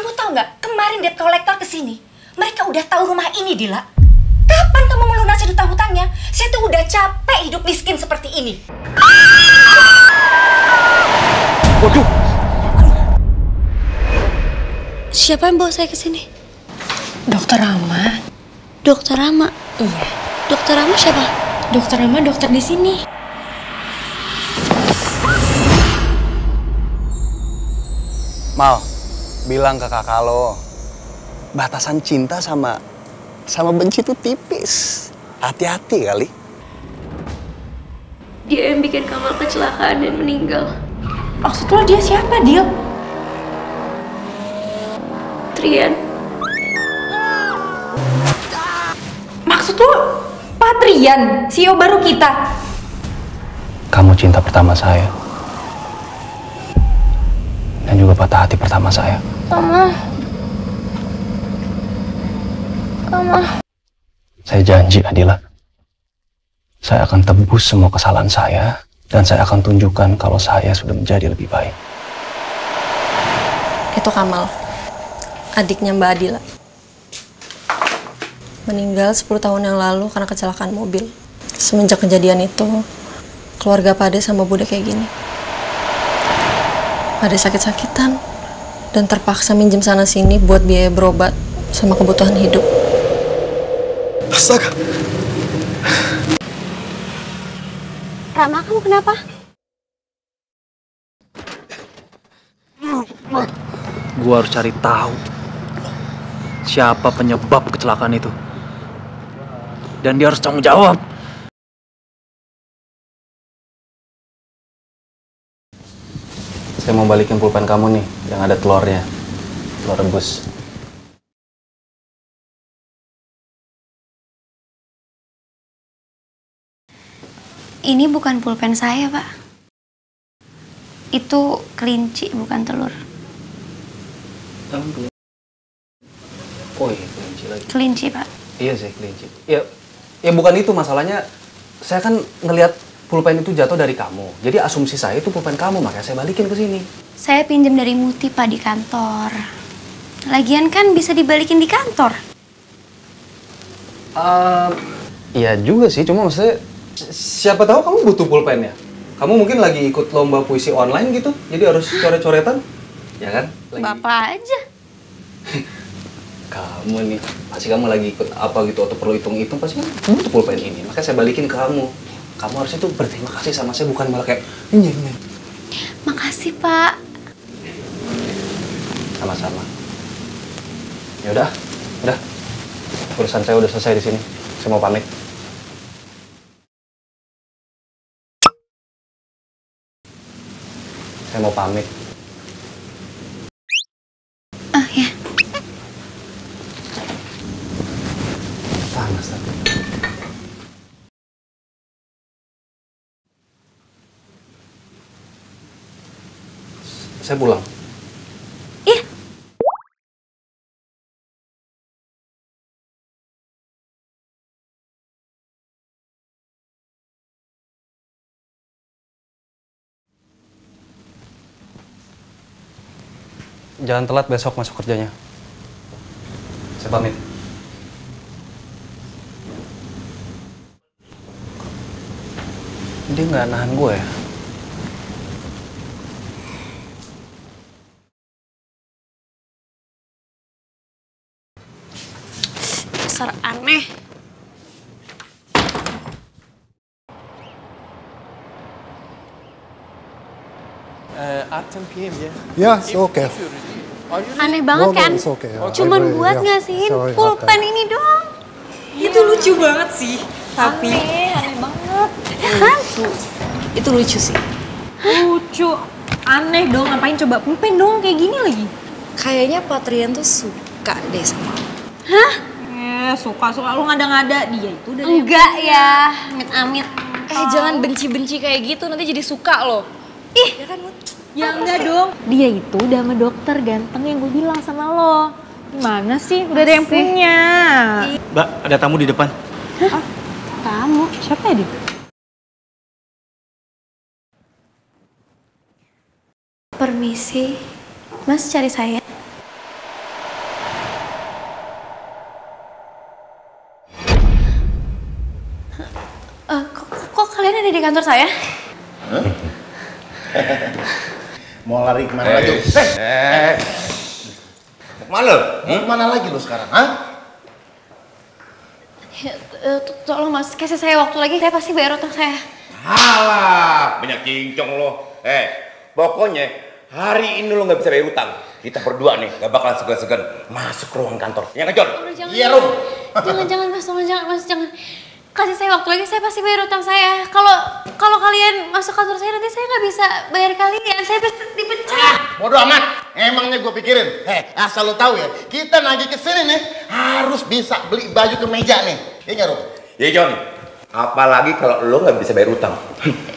Kamu tahu nggak, kemarin debt collector kesini, mereka udah tahu rumah ini, Dila. Kapan kamu melunasi hutang-hutangnya? Saya tuh udah capek hidup miskin seperti ini. Waduh. Siapa yang bawa saya ke sini? Dokter Rama. Dokter Rama? Iya. Dokter Rama siapa? Dokter Rama dokter di sini. Mal, bilang ke kakak lo, batasan cinta sama benci tuh tipis. Hati-hati kali. Dia yang bikin Kamal kecelakaan dan meninggal. Maksud lo dia siapa, Dil? Trian. Maksud lo Patrian, CEO baru kita? Kamu cinta pertama saya. Dan juga patah hati pertama saya. Kamal. Saya janji, Adila. Saya akan tebus semua kesalahan saya. Dan saya akan tunjukkan kalau saya sudah menjadi lebih baik. Itu Kamal. Adiknya Mbak Adila. Meninggal 10 tahun yang lalu karena kecelakaan mobil. Semenjak kejadian itu, keluarga Pade sama Bude kayak gini. Pade sakit-sakitan dan terpaksa minjem sana-sini buat biaya berobat sama kebutuhan hidup. Astaga. Rama, kamu kenapa? Gua harus cari tahu siapa penyebab kecelakaan itu. Dan dia harus tanggung jawab. Saya mau balikin pulpen kamu nih, yang ada telurnya. Telur rebus. Ini bukan pulpen saya, Pak. Itu kelinci, bukan telur. Oh iya, kelinci lagi. Kelinci, Pak. Iya sih, kelinci. Ya bukan itu masalahnya. Saya kan ngelihat pulpen itu jatuh dari kamu. Jadi asumsi saya itu pulpen kamu, makanya saya balikin ke sini. Saya pinjam dari Muti, Pak, di kantor. Lagian kan bisa dibalikin di kantor. Iya juga sih, cuma maksudnya siapa tahu kamu butuh pulpennya. Kamu mungkin lagi ikut lomba puisi online gitu, jadi harus coret-coretan, ya kan? Bapak aja. Kamu nih, pasti kamu lagi ikut apa gitu atau perlu hitung-hitung, pasti kan butuh pulpen ini. Makanya saya balikin ke kamu. Kamu harusnya tuh berterima kasih sama saya, bukan malah kayak nyeng. Makasih, Pak. Sama-sama. Ya udah. Urusan saya udah selesai di sini. Saya mau pamit. Saya mau pamit. Ah, ya. Panas tapi. Saya pulang. Iya. Jangan telat besok masuk kerjanya. Saya pamit. Dia nggak nahan gue ya? Dasar aneh. At 10 p.m. yeah. Yeah, it's okay. Aneh banget No, kan? it's okay. Cuman I agree, buat yeah. ngasihin Sorry, pulpen okay. ini doang. Itu lucu banget sih. Tapi Aneh banget. Kan? Itu lucu sih. lucu. Aneh dong, ngapain coba pulpen dong kayak gini lagi? Kayaknya Patrian tuh suka deh sama lo. Suka lu ngada-ngada, dia itu udah Enggak ya, amit-amit. Jangan benci-benci kayak gitu, nanti jadi suka loh. Ih, ya kan Mut? Ya enggak dong. Dia itu udah sama dokter ganteng yang gue bilang sama lo. Gimana sih? Udah ada yang punya. Mbak, ada tamu di depan. Hah? Tamu? Siapa ya, Dit? Permisi. Mas cari saya? kantor saya? Mau lari kemana lagi? Mana? Mana lagi lo sekarang? Hah? Ya, tolong mas, kasih saya waktu lagi, saya pasti bayar utang saya. Halah, banyak cincong lo. Pokoknya hari ini lo nggak bisa bayar utang. Kita berdua nih gak bakal segan-segan masuk ke ruang kantor. Yang ngejon? Iya, Rum. Jangan mas, tolong jangan mas, jangan. Kasih saya waktu lagi, saya pasti bayar utang saya. Kalau kalian masuk kantor saya nanti saya nggak bisa bayar kalian, saya pasti dipecat. Bodoh amat. Emangnya gue pikirin. Asal lo tahu ya, kita nagih ke sini nih harus bisa beli baju ke meja nih. Iya nggak, Rum? Iya, Jon. Apalagi kalau lo nggak bisa bayar utang.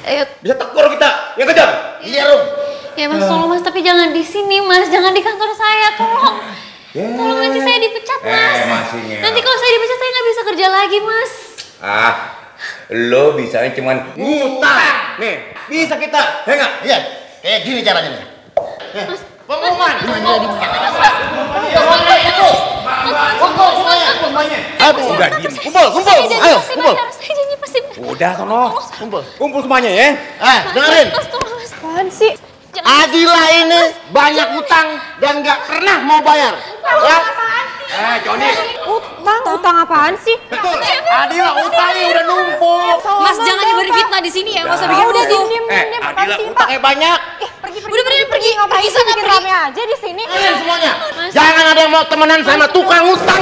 Ayo. Bisa tegur kita. Yang kejar. Iya, Rum. Ya mas, tolong mas, tapi jangan di sini mas, jangan di kantor saya, tolong. Tolong nanti saya dipecat mas. Nanti kalau saya dipecat saya nggak bisa kerja lagi mas. Lo bisanya cuman ngutang. Nih, bisa kita. Ya nggak? Iya, kayak gini caranya nih. Pengumuman. Kumpul semuanya. Udah diem. Kumpul. Ayo, kumpul. Saya janji pasti bayar. Udah, sono. Kumpul semuanya ya. Dengerin. Mas, tolong mas. Apaan sih? Adila ini banyak utang dan nggak pernah mau bayar. Ya? Joni. Utang apaan sih? Betul. Adila utangnya udah numpuk. Mas jangan diberi fitnah di sini ya, nggak usah bikin rusuh. Adila utangnya banyak. Pergi sana, pergi aja di sini. Kalian semuanya, jangan ada yang mau temenan sama tukang utang.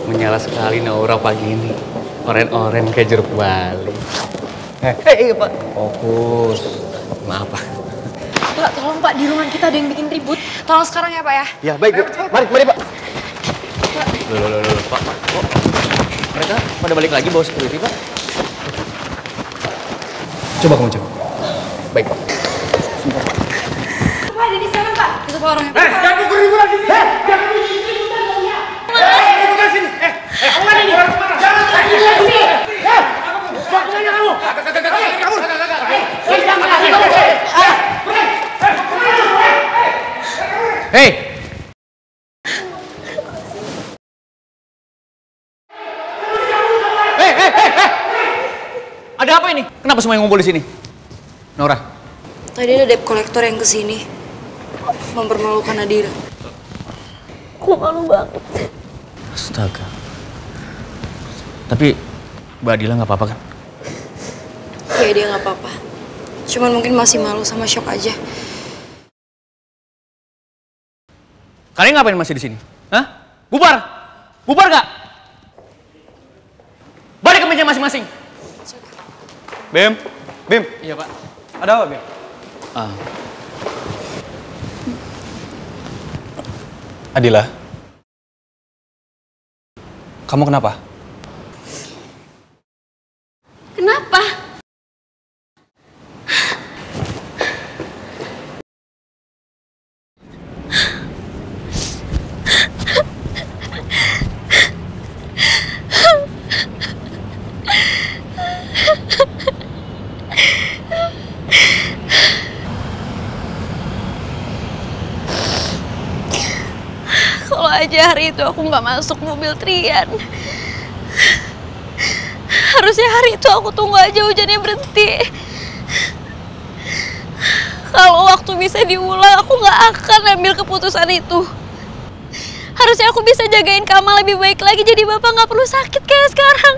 Menyala sekali Naura pagi ini. Oren-oren kayak jeruk bali. Pak. Fokus. Maaf, Pak. Pak, tolong Pak, di ruangan kita ada yang bikin ribut. Tolong sekarang ya Pak ya. Ya baik, Bu. Mari Pak. Loh, Pak. Kok mereka pada balik lagi bawa security, Pak? Coba kamu cek. Baik, Pak. Pak, ada di sana Pak. Itu Pak orangnya. Jangan pukul ribuan sini. Jangan ribuan sini. Kemana ini? Jangan ribuan sini. Kemana kamu? Hei! Ada apa ini? Kenapa semua yang ngumpul di sini? Naura? Tadi ada debt collector yang kesini. Mempermalukan Adira. Aku malu banget. Astaga. Tapi Mbak Adila nggak apa-apa kan? Ya dia nggak apa-apa. Cuman mungkin masih malu sama shock aja. Kalian ngapain masih di sini? Hah? Bubar! Bubar nggak? Balik ke meja masing-masing. Bim. Iya, Pak. Ada apa, Bim? Adila. Kamu kenapa? Kenapa? Kalau aja hari itu aku nggak masuk mobil Trian. Harusnya hari itu aku tunggu aja hujannya berhenti. Kalau waktu bisa diulang, aku nggak akan ambil keputusan itu. Harusnya aku bisa jagain Kamal lebih baik lagi, jadi bapak nggak perlu sakit kayak sekarang.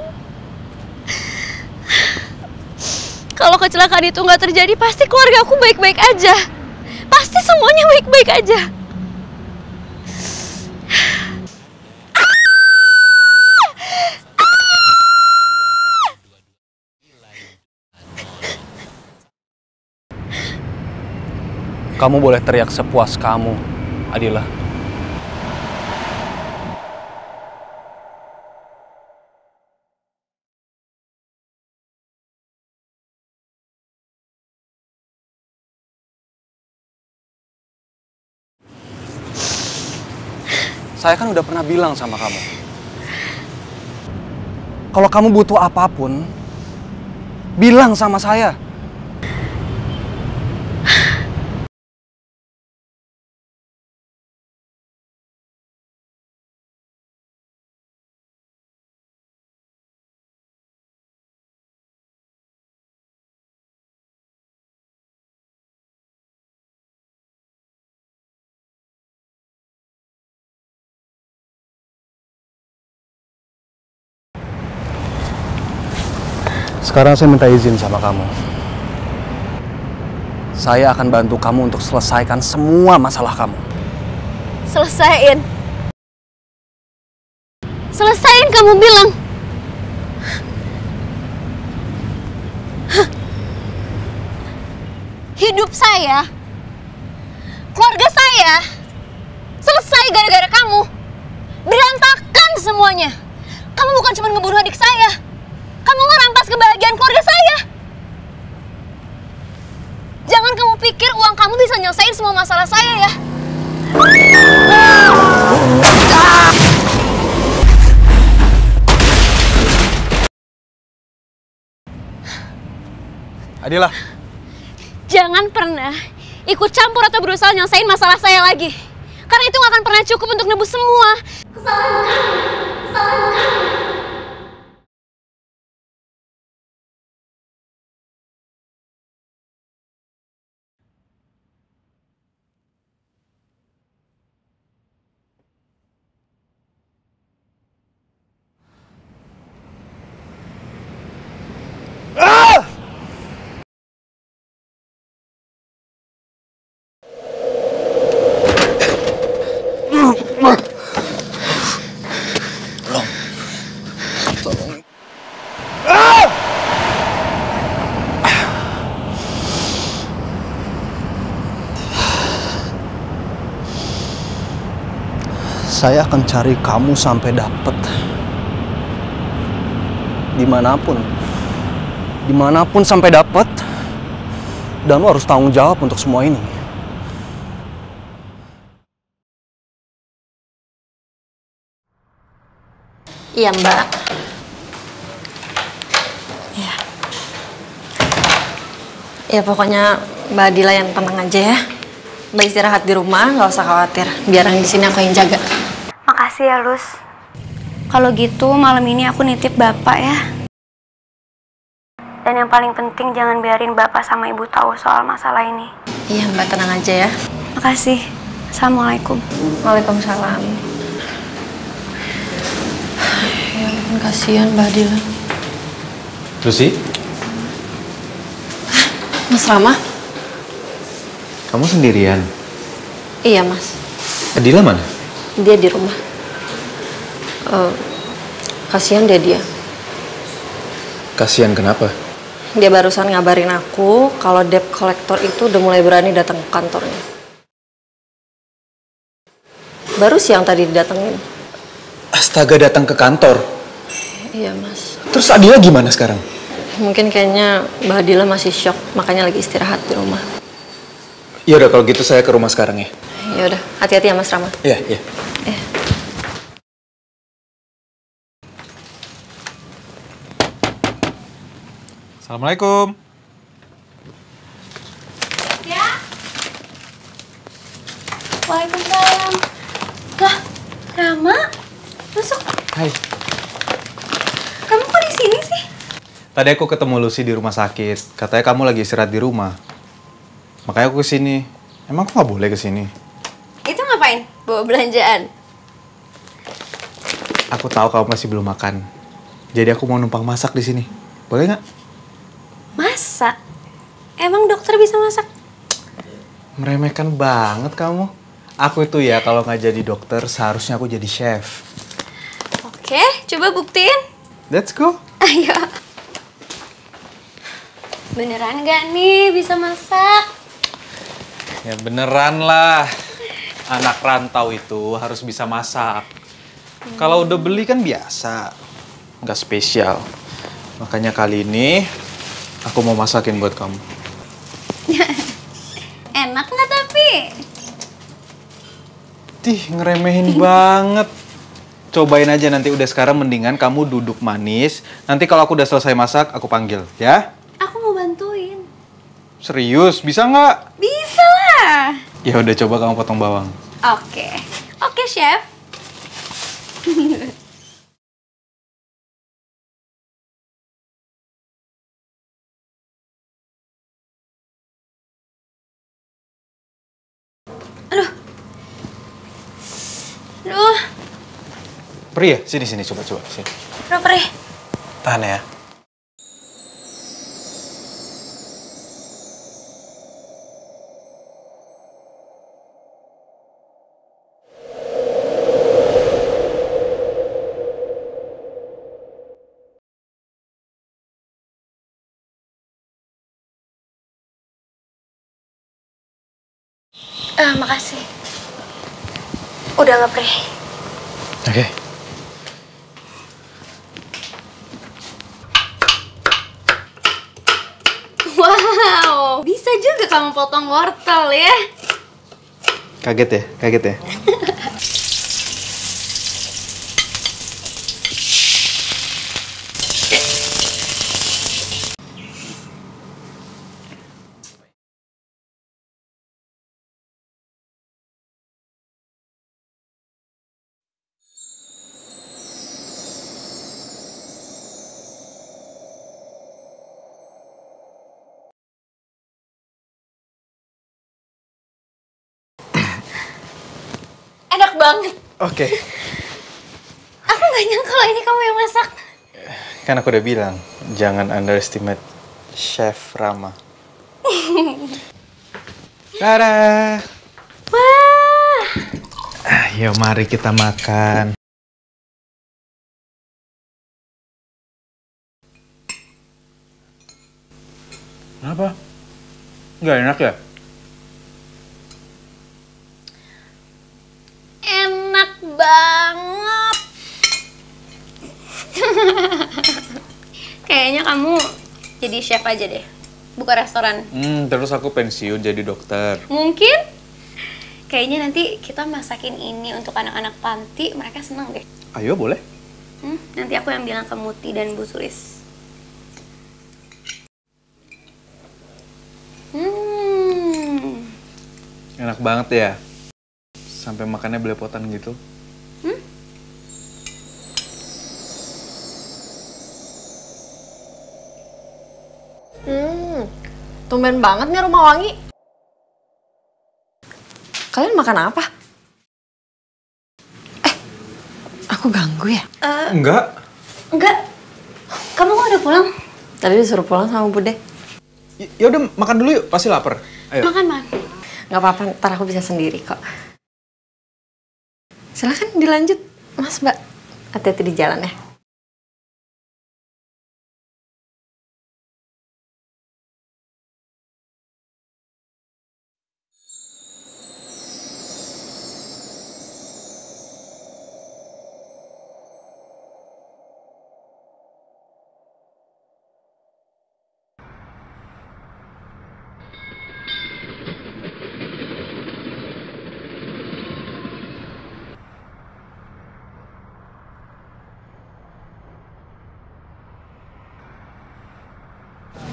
Kalau kecelakaan itu nggak terjadi, pasti keluarga aku baik-baik aja. Pasti semuanya baik-baik aja. Kamu boleh teriak sepuas kamu, Adila. Saya kan udah pernah bilang sama kamu. Kalau kamu butuh apapun, Bilang sama saya. Sekarang saya minta izin sama kamu. Saya akan bantu kamu untuk selesaikan semua masalah kamu. Selesain? Selesain kamu bilang? Hah? Hidup saya, keluarga saya, selesai gara-gara kamu. Berantakan semuanya. Kamu bukan cuma ngebunuh adik saya. Kamu ngerampas kebahagiaan keluarga saya. Jangan kamu pikir uang kamu bisa nyelesain semua masalah saya ya. Adila. Jangan pernah ikut campur atau berusaha nyelesain masalah saya lagi. Karena itu gak akan pernah cukup untuk nebus semua kesalahan kamu. Kesalahan kamu. Saya akan cari kamu sampai dapet. Dimanapun. Dimanapun sampai dapet. Dan lo harus tanggung jawab untuk semua ini. Iya, Mbak. Iya. Ya pokoknya Mbak Adila yang tenang aja ya. Mbak istirahat di rumah, nggak usah khawatir. Biar yang di sini aku yang jaga. Makasih ya, Lus. Kalau gitu, malam ini aku nitip Bapak ya. Dan yang paling penting, jangan biarin Bapak sama Ibu tahu soal masalah ini. Iya, Mbak tenang aja ya. Makasih. Assalamualaikum. Waalaikumsalam. Ya ampun, kasihan Mbak Adila. Lucy? Mas Rama? Kamu sendirian? Iya, Mas. Adila mana? Dia di rumah. Kasihan dia. Kasihan kenapa? Dia barusan ngabarin aku kalau debt collector itu udah mulai berani datang ke kantornya. Baru siang tadi didatengin. Astaga, datang ke kantor? Iya, Mas. Terus Adila gimana sekarang? Mungkin kayaknya Mbak Adila masih shock, makanya lagi istirahat di rumah. Ya udah kalau gitu saya ke rumah sekarang ya. Ya udah, hati-hati ya Mas Rama. Iya, iya. Assalamualaikum. Ya. Waalaikumsalam. Lah, Rama, masuk. Hai. Kamu kok di sini sih? Tadi aku ketemu Lucy di rumah sakit. Katanya kamu lagi istirahat di rumah. Makanya aku kesini. Emang aku nggak boleh kesini? Itu ngapain? Bawa belanjaan? Aku tahu kamu masih belum makan. Jadi aku mau numpang masak di sini. Boleh nggak? Masak? Emang dokter bisa masak? Meremehkan banget kamu. Aku itu ya kalau nggak jadi dokter seharusnya aku jadi chef. Oke, coba buktiin. Let's go. Ayo. Beneran nggak nih bisa masak? Ya beneran lah. Anak rantau itu harus bisa masak. Kalau udah beli kan biasa. Nggak spesial. Makanya kali ini aku mau masakin buat kamu. Enak nggak tapi? Tih, ngeremehin banget. Cobain aja nanti udah sekarang mendingan kamu duduk manis. Nanti kalau aku udah selesai masak, aku panggil, ya? Serius, bisa nggak? Bisa lah. Ya udah, coba kamu potong bawang. Oke. Oke, Chef. Aduh, Pri ya? Sini, coba. Sini. kenapa deh? Tahan ya. Makasih. Udah nggak, Pre? Oke. Wow, bisa juga kamu potong wortel ya. Kaget ya? Enak banget. Oke. Aku nggak nyangka kalau ini kamu yang masak. Kan aku udah bilang, jangan underestimate Chef Rama. Tada! Wah. Ayo, mari kita makan. Kenapa? Nggak enak ya? Enak banget. Kayaknya kamu jadi chef aja deh. Buka restoran. Terus aku pensiun jadi dokter. Mungkin. Kayaknya nanti kita masakin ini untuk anak-anak panti. Mereka seneng deh. Ayo, boleh. Nanti aku yang bilang ke Muti dan Bu Sulis. Enak banget ya. Sampai makannya belepotan gitu. Tumben banget nih Rumah Wangi. Kalian makan apa? Aku ganggu ya? Enggak. Kamu kok udah pulang? Tadi disuruh pulang sama Bude. Ya udah, makan dulu yuk. Pasti lapar. Ayo. Makan, Man. Nggak apa-apa, ntar aku bisa sendiri kok. Silahkan dilanjut, Mas, Mbak. Hati-hati di jalan ya.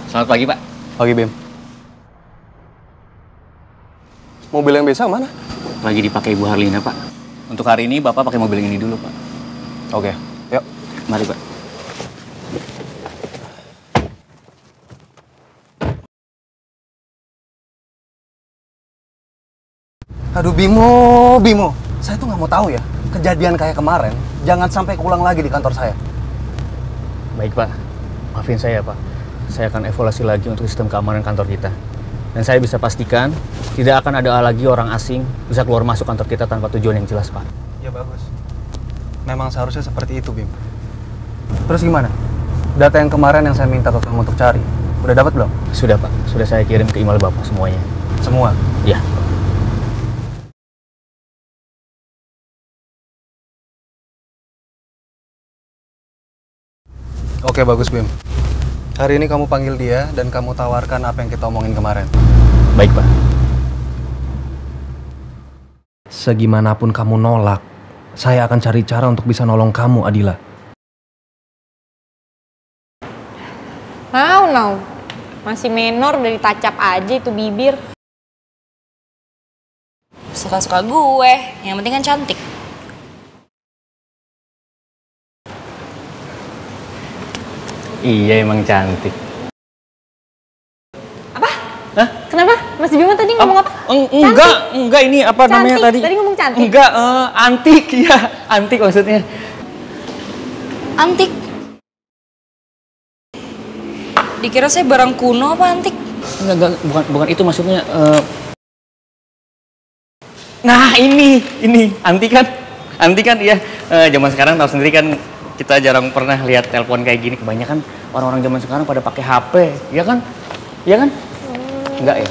Selamat pagi, Pak. Pagi, Bim. Mobil yang biasa mana? Lagi dipakai Ibu Harlina, Pak. Untuk hari ini Bapak pakai mobil yang ini dulu, Pak. Oke, yuk. Mari, Pak. Aduh, Bimo. Saya tuh nggak mau tahu ya, kejadian kayak kemarin, jangan sampai keulang lagi di kantor saya. Baik, Pak. Maafin saya, Pak. Saya akan evaluasi lagi untuk sistem keamanan kantor kita. Dan saya bisa pastikan, tidak akan ada lagi orang asing bisa keluar masuk kantor kita tanpa tujuan yang jelas, Pak. Ya bagus. Memang seharusnya seperti itu, Bim. Terus gimana? Data yang kemarin yang saya minta ke kamu untuk cari, udah dapat belum? Sudah, Pak. Sudah saya kirim ke email Bapak semuanya. Semua? Ya. Oke, bagus, Bim. Hari ini kamu panggil dia dan kamu tawarkan apa yang kita omongin kemarin. Baik, Pak. Segimanapun kamu nolak, saya akan cari cara untuk bisa nolong kamu, Adila. No. Masih menor, udah ditacap aja itu bibir. Suka-suka gue, yang penting kan cantik. Iya emang cantik. Apa? Hah? Kenapa? Mas Bimo tadi ngomong apa? Enggak ini apa cantik. Namanya tadi? Tadi ngomong cantik. Enggak, antik ya, antik maksudnya. Antik? Dikira saya barang kuno apa antik? Enggak, bukan itu maksudnya. Nah ini antik kan ya. Zaman sekarang tahu sendiri kan kita jarang pernah lihat telepon kayak gini. Kebanyakan orang-orang zaman sekarang pada pakai HP, ya kan? Ya kan? Enggak ya?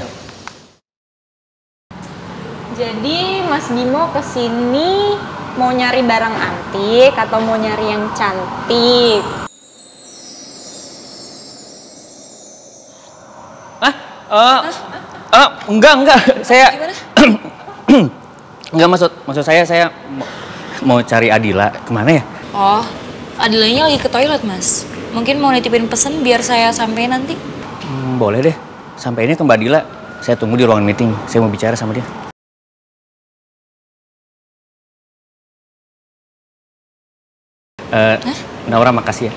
Jadi Mas Bimo kesini mau nyari barang antik atau mau nyari yang cantik? Enggak. Saya enggak maksud saya mau cari Adila. Kemana ya? Oh, Adilanya lagi ke toilet, Mas. Mungkin mau nitipin pesen biar saya sampai nanti. Boleh deh. Sampainya ke Mbak Adila. Saya tunggu di ruangan meeting. Saya mau bicara sama dia. Naura, makasih ya.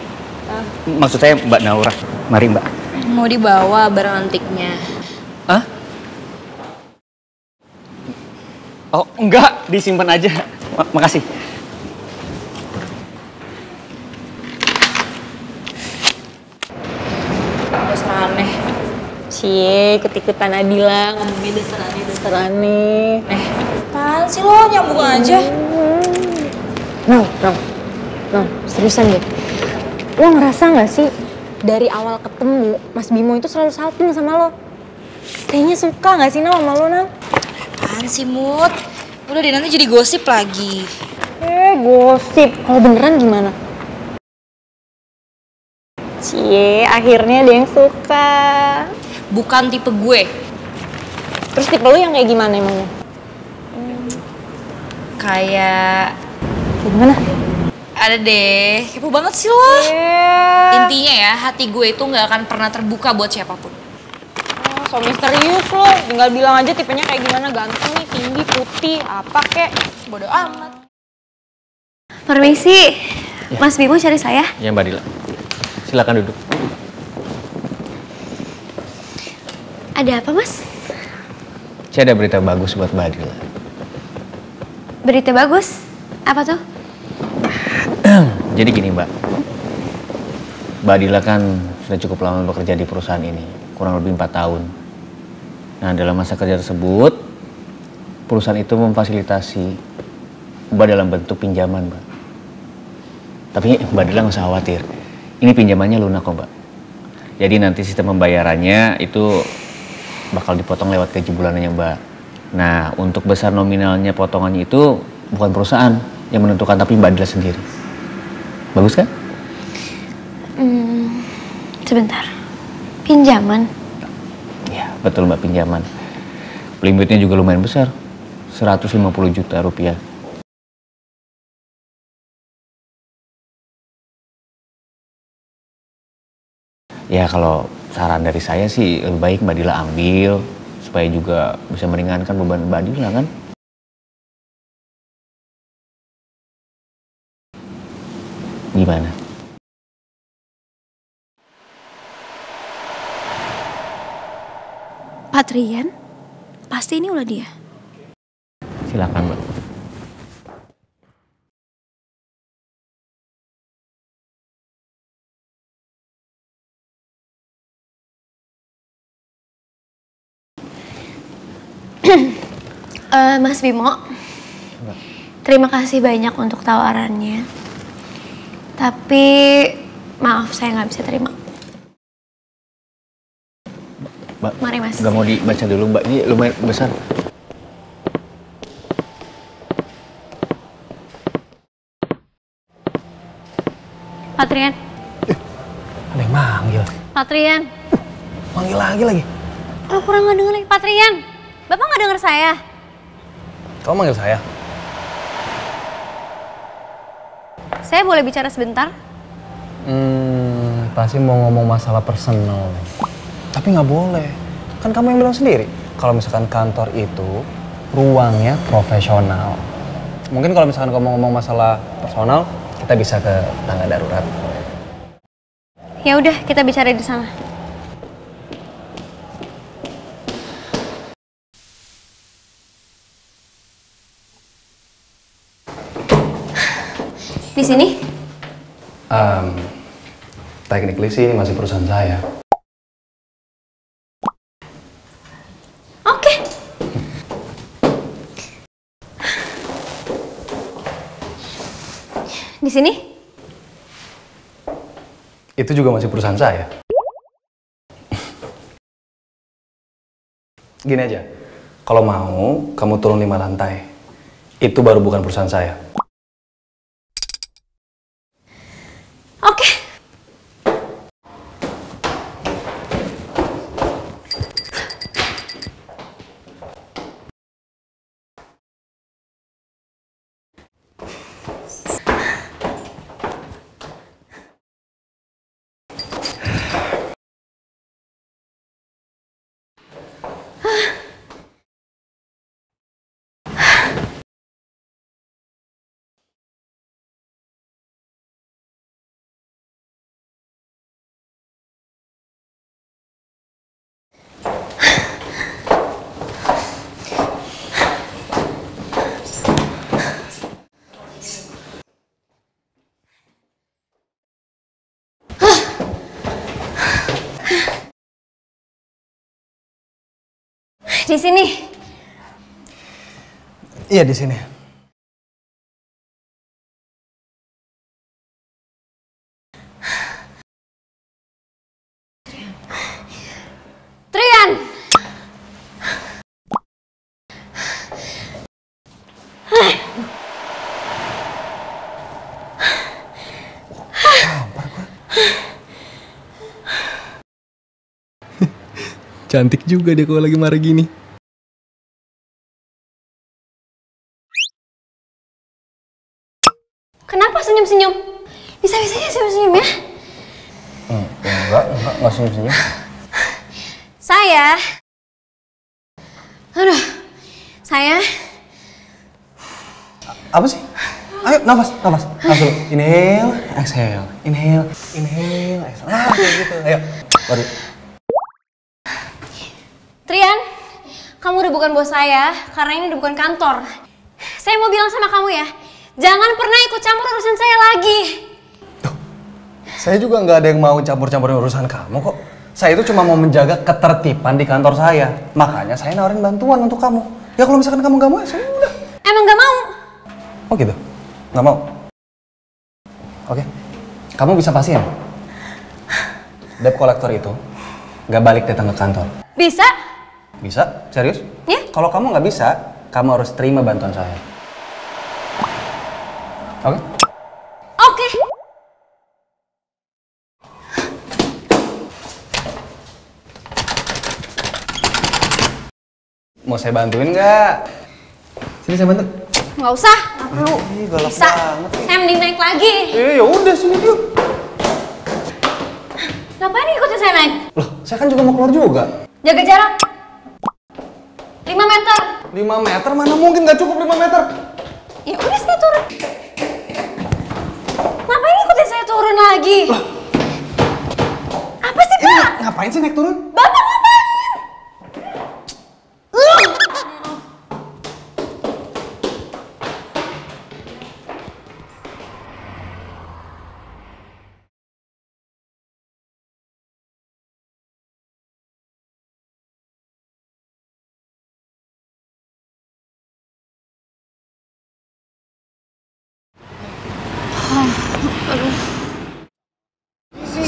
Maksud saya Mbak Naura. Mari Mbak. Mau dibawa barang antiknya. Hah? Oh, enggak. Disimpan aja. Makasih. Dasar aneh. Cie, ikut-ikutan Adila ngomongnya dasar aneh. Apaan sih lo? Nyambung aja. No, seriusan deh. Lo ngerasa gak sih dari awal ketemu Mas Bimo itu selalu salting sama lo? Kayaknya suka gak sih sama lo, Nam? Apaan sih, Mut? Udah deh, nanti jadi gosip lagi. Gosip. Kalau beneran gimana? Cie, akhirnya ada yang suka. Bukan tipe gue. Terus tipe lo yang kayak gimana emangnya? Kayak gimana? ada deh. Kepo banget sih lo. Intinya ya, hati gue itu nggak akan pernah terbuka buat siapapun. So misterius lo. Tinggal bilang aja tipenya kayak gimana. Ganteng nih, tinggi, putih, apa kek. Bodoh amat. Permisi, Ya. Mas Bimo cari saya? Ya Mbak Dila. Silakan duduk. Ada apa, Mas? Saya ada berita bagus buat Mbak Dila. Berita bagus? Apa tuh? Jadi gini Mbak. Mbak Dila kan sudah cukup lama bekerja di perusahaan ini. Kurang lebih 4 tahun. Nah dalam masa kerja tersebut, perusahaan itu memfasilitasi Mbak dalam bentuk pinjaman Mbak. Tapi Mbak Dila nggak usah khawatir. Ini pinjamannya lunak kok Mbak. Jadi nanti sistem pembayarannya itu bakal dipotong lewat gaji bulanannya Mbak. Nah untuk besar nominalnya potongannya itu bukan perusahaan yang menentukan tapi Mbak Dila sendiri. Bagus kan? Sebentar. Pinjaman? Ya betul Mbak, pinjaman. Limitnya juga lumayan besar. 150 juta rupiah. Ya kalau saran dari saya sih lebih baik Mbak Dila ambil supaya juga bisa meringankan beban Mbak Dila kan. Gimana? Patrian? Pasti ini ulah dia. Silakan Mbak. Mas Bimo, terima kasih banyak untuk tawarannya. Tapi maaf saya nggak bisa terima. Mbak, Mari Mas. nggak mau dibaca dulu Mbak, ini lumayan besar. Patrian. Ada yang manggil. Patrian. Manggil lagi. Kurang nggak denger lagi. Patrian, Bapak nggak denger saya? Kamu manggil saya? Saya boleh bicara sebentar? Pasti mau ngomong masalah personal. Tapi nggak boleh. Kan kamu yang bilang sendiri. Kalau misalkan kantor itu ruangnya profesional. Mungkin kalau misalkan kamu ngomong masalah personal, kita bisa ke tangga darurat. Ya udah, kita bicara di sana. Di sini? Technically sih ini masih perusahaan saya. Oke. Di sini? Itu juga masih perusahaan saya. Gini aja, kalau mau kamu turun 5 lantai, itu baru bukan perusahaan saya. Oke. Di sini. Iya, di sini. Trian. Cantik juga dia kalau lagi marah gini. Kenapa senyum-senyum? Bisa-bisanya senyum-senyum ya? Enggak senyum-senyum. Saya Apa sih? Ayo, nafas dulu. Inhale, exhale. Inhale, exhale. Nah, kayak gitu. Ayo, baru. Trian, kamu udah bukan bos saya, karena ini udah bukan kantor. Saya mau bilang sama kamu ya, jangan pernah ikut campur urusan saya lagi. Tuh, saya juga nggak ada yang mau campur-campurin urusan kamu kok. Saya itu cuma mau menjaga ketertiban di kantor saya. Makanya saya nawarin bantuan untuk kamu. Ya kalau misalkan kamu nggak mau, ya sudah. Emang nggak mau? Oh gitu? Nggak mau? Oke. Kamu bisa pastiin? Debt collector itu nggak balik datang ke kantor. Bisa? Bisa? Serius? Ya. Kalau kamu nggak bisa, kamu harus terima bantuan saya. Oke? Oke. Mau saya bantuin nggak? Sini saya bantu. Nggak usah, nggak perlu. Bisa. Saya mending naik lagi. Ya udah sini yuk. Ngapain ikutin saya naik? Loh, saya kan juga mau keluar juga. Jaga jarak. 5 meter. 5 meter? Mana mungkin nggak cukup 5 meter? Ya udah saya turun. Ngapain ikutin saya turun lagi? Loh. Apa sih, Pak? Ngapain sih naik turun? Bapak ngapain?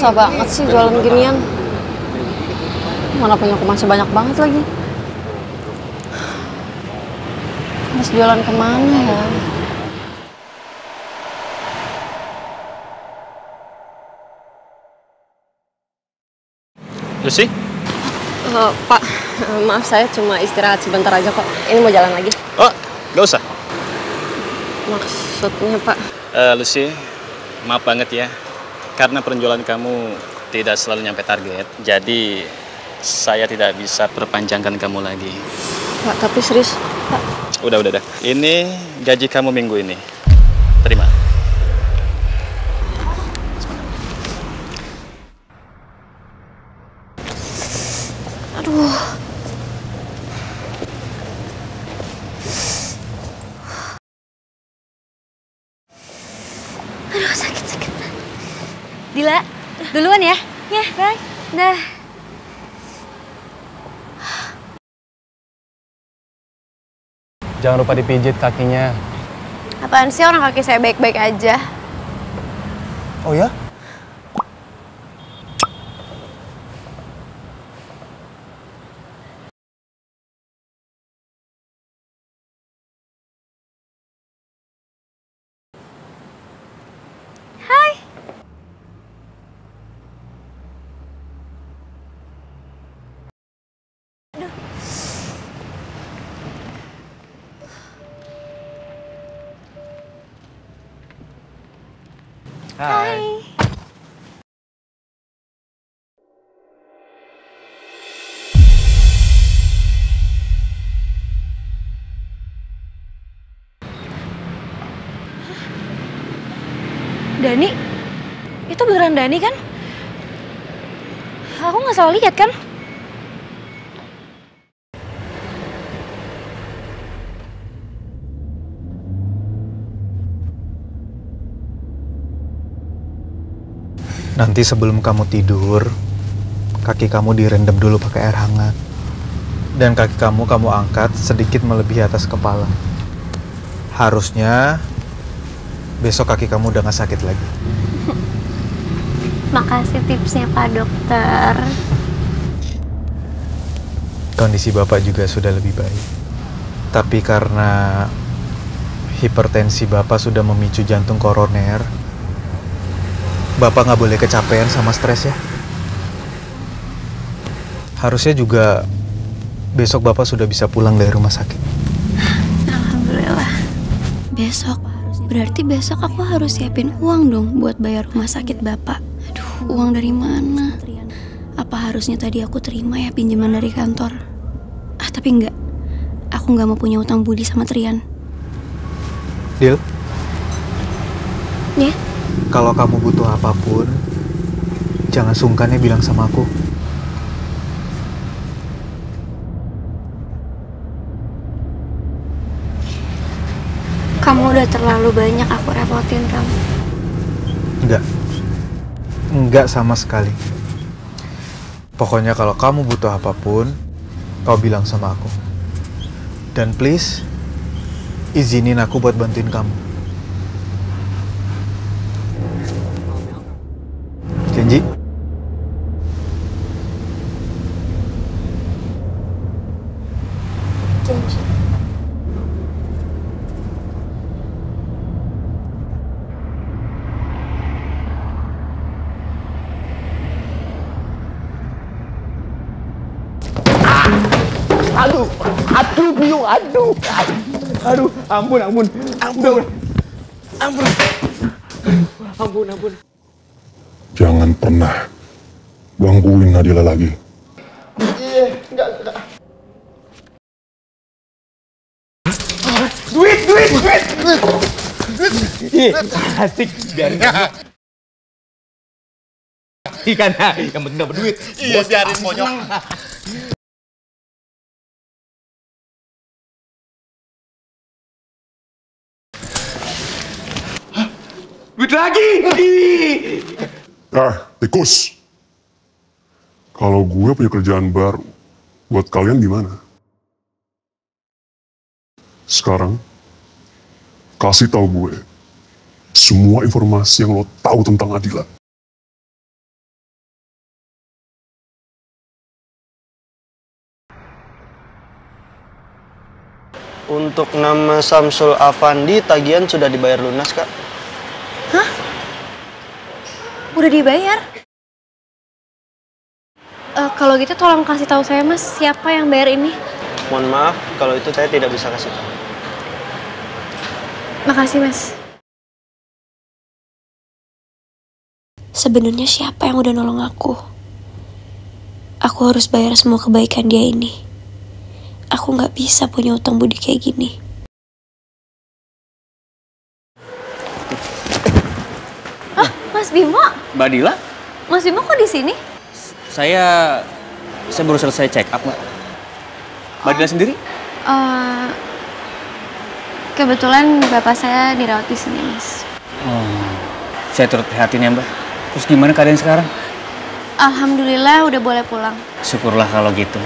Susah banget sih jualan ginian. Mana punya aku masih banyak banget lagi. Harus jualan kemana ya? Lucy? Pak, maaf saya cuma istirahat sebentar aja kok. Ini mau jalan lagi. Oh, nggak usah. Maksudnya Pak? Lucy, maaf banget ya. Karena penjualan kamu tidak selalu nyampe target. Jadi, Saya tidak bisa perpanjangkan kamu lagi. Pak, tapi serius, Pak. Udah. Ini gaji kamu minggu ini. Terima. Aduh. Aduh, sakit. Dila, duluan ya. Ya, bye. Dah. Jangan lupa dipijit kakinya. Apaan sih, orang kaki saya baik-baik aja. Oh ya? Hai. Hai. Dani? Itu beneran Dani kan? Aku nggak salah lihat kan? Nanti sebelum kamu tidur, kaki kamu direndam dulu pakai air hangat. Dan kaki kamu angkat sedikit melebihi atas kepala. Harusnya besok kaki kamu udah gak sakit lagi. Makasih tipsnya Pak Dokter. Kondisi Bapak juga sudah lebih baik. Tapi karena hipertensi Bapak sudah memicu jantung koroner, Bapak nggak boleh kecapean sama stres ya. Harusnya juga besok Bapak sudah bisa pulang dari rumah sakit. Alhamdulillah. Besok? Berarti besok aku harus siapin uang dong buat bayar rumah sakit Bapak. Aduh, uang dari mana? Apa harusnya tadi aku terima ya pinjaman dari kantor? Tapi enggak. Aku nggak mau punya utang budi sama Trian. Deal? Ya? Kalau kamu butuh apapun, jangan sungkan ya bilang sama aku. Kamu udah terlalu banyak aku repotin kamu. Enggak sama sekali. Pokoknya kalau kamu butuh apapun, kau bilang sama aku. Dan please, izinin aku buat bantuin kamu. Janji? Janji. Aduh, Biung, aduh, ampun. Jangan pernah gangguin Nadila lagi. Enggak. Duit. Asik, biarin. Ikan, yang penting dapat duit. Iya, biarin monyok. Duit lagi. Tikus. Kalau gue punya kerjaan baru, buat kalian gimana? Sekarang, kasih tahu gue semua informasi yang lo tahu tentang Nadila. Untuk nama Samsul Afandi, tagihan sudah dibayar lunas, Kak. Hah? Udah dibayar? Kalau gitu tolong kasih tahu saya, Mas, siapa yang bayar ini? Mohon maaf, kalau itu saya tidak bisa kasih tahu. Makasih, Mas. Sebenarnya siapa yang udah nolong aku? Aku harus bayar semua kebaikan dia ini. Aku gak bisa punya utang budi kayak gini. Oh, Mas Bimo? Mbak Dila? Mas Bimo kok di sini? Saya baru selesai check up, Mbak. Mbak Dila sendiri? Kebetulan bapak saya dirawat di sini, Mas. Oh, saya turut prihatin ya, Mbak. Terus gimana keadaan sekarang? Alhamdulillah udah boleh pulang. Syukurlah kalau gitu.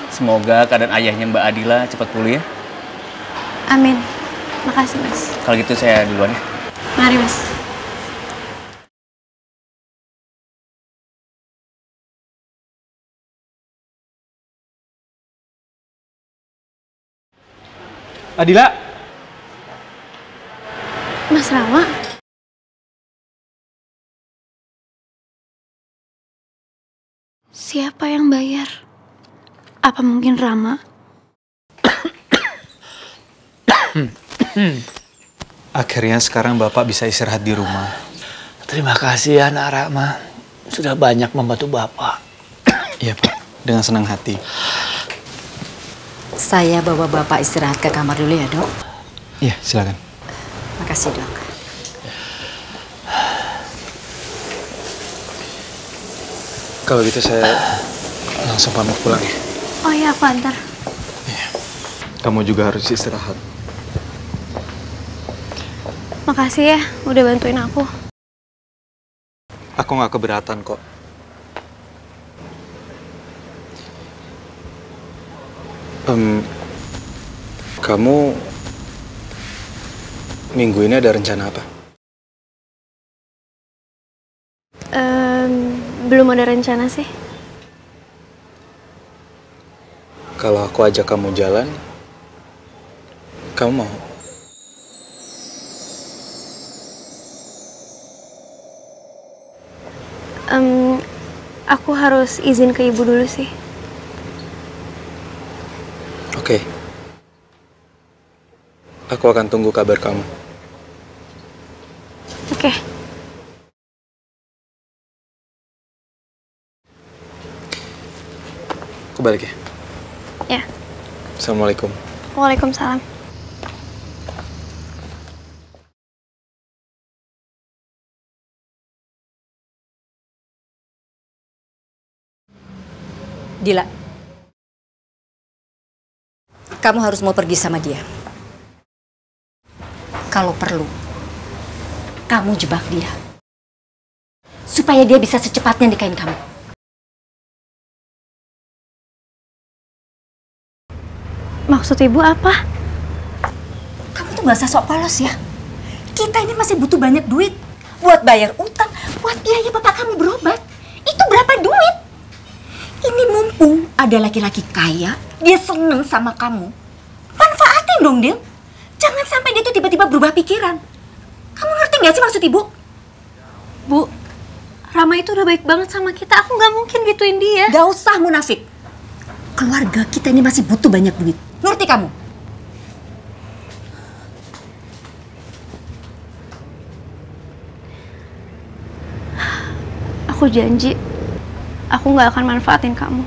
Semoga keadaan ayahnya Mbak Adila cepat pulih ya. Amin. Makasih, Mas. Kalau gitu saya duluan ya. Mari, Mas. Adila. Mas Rama. Siapa yang bayar? Apa mungkin Rama? Akhirnya sekarang Bapak bisa istirahat di rumah. Terima kasih ya Nak Rama. Sudah banyak membantu Bapak. Iya Pak, dengan senang hati. Saya bawa Bapak istirahat ke kamar dulu ya, Dok. Iya, silakan. Makasih, Dok. Kalau gitu saya langsung pamit pulang ya. Oh iya, aku antar. Kamu juga harus istirahat. Makasih ya, udah bantuin aku. Aku nggak keberatan kok. Kamu minggu ini ada rencana apa? Belum ada rencana sih. Kalau aku ajak kamu jalan, kamu mau? Aku harus izin ke ibu dulu sih. Oke. Aku akan tunggu kabar kamu. Oke. Aku balik ya? Ya. Assalamualaikum. Waalaikumsalam. Dila, kamu harus mau pergi sama dia. Kalau perlu, kamu jebak dia. Supaya dia bisa secepatnya nikahin kamu. Maksud ibu apa? Kamu tuh gak usah sok polos ya. Kita ini masih butuh banyak duit. Buat bayar utang, buat biaya bapak kamu berobat. Itu berapa duit? Ini mumpung ada laki-laki kaya, dia seneng sama kamu. Manfaatin dong, Dil. Jangan sampai dia tuh tiba-tiba berubah pikiran. Kamu ngerti gak sih maksud ibu? Bu, Rama itu udah baik banget sama kita. Aku gak mungkin gituin dia. Gak usah munafik. Keluarga kita ini masih butuh banyak duit. Ngerti kamu? Aku janji, aku gak akan manfaatin kamu.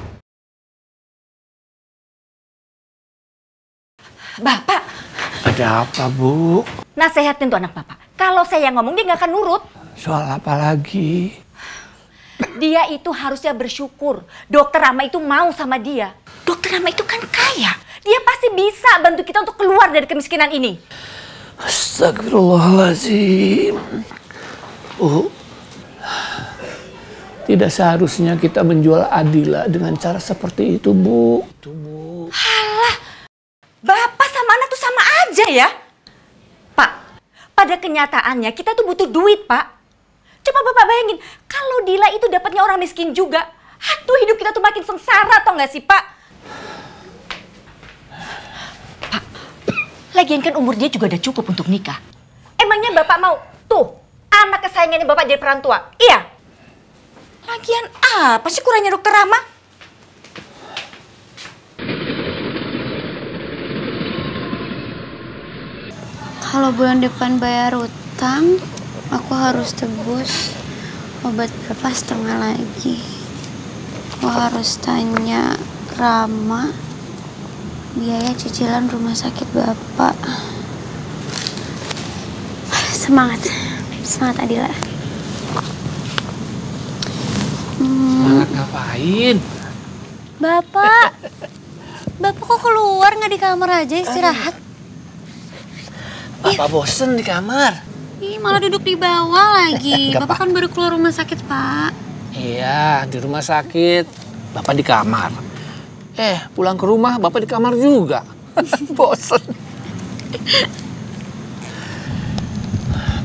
Bapak. Ada apa, Bu? Nasehatin tuh anak bapak. Kalau saya yang ngomong dia gak akan nurut. Soal apa lagi? Dia itu harusnya bersyukur. Dokter Rama itu mau sama dia. Dokter Rama itu kan kaya. Dia pasti bisa bantu kita untuk keluar dari kemiskinan ini. Astagfirullahaladzim. Bu, tidak seharusnya kita menjual Adila dengan cara seperti itu, Bu. Halah, bapak sama anak tuh sama aja ya. Pak, pada kenyataannya kita tuh butuh duit, Pak. Coba bapak bayangin, kalau Dila itu dapatnya orang miskin juga. Aduh, hidup kita tuh makin sengsara, tau gak sih, Pak? Pak, lagian kan umur dia juga udah cukup untuk nikah. Emangnya bapak mau, tuh, anak kesayangannya bapak jadi perantua? Iya. Lagian apa sih kurangnya dokter Rama? Kalau bulan depan bayar utang, aku harus tebus obat berapa setengah lagi. Aku harus tanya Rama biaya cicilan rumah sakit Bapak. Semangat. Semangat Adila. Semangat ngapain? Bapak. Bapak kok keluar nggak di kamar aja istirahat? Bapak bosen di kamar. Ih, malah duduk di bawah lagi. Nggak Bapak kan baru keluar rumah sakit, Pak. Iya, di rumah sakit. Bapak di kamar. Pulang ke rumah Bapak di kamar juga. Bosen.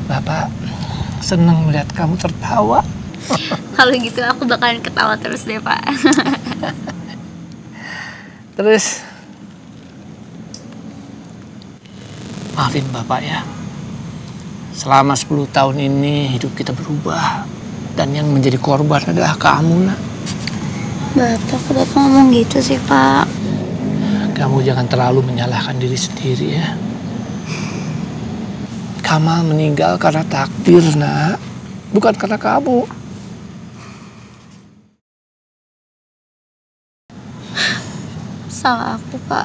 Bapak seneng melihat kamu tertawa. Kalau gitu aku bakalan ketawa terus deh, Pak. Terus, maafin Bapak ya. Selama 10 tahun ini hidup kita berubah. Dan yang menjadi korban adalah kamu, Nak. Bapak ngomong gitu sih, Pak. Kamu jangan terlalu menyalahkan diri sendiri ya. Kamal meninggal karena takdir, Nak. Bukan karena kamu. Salah aku, Pak.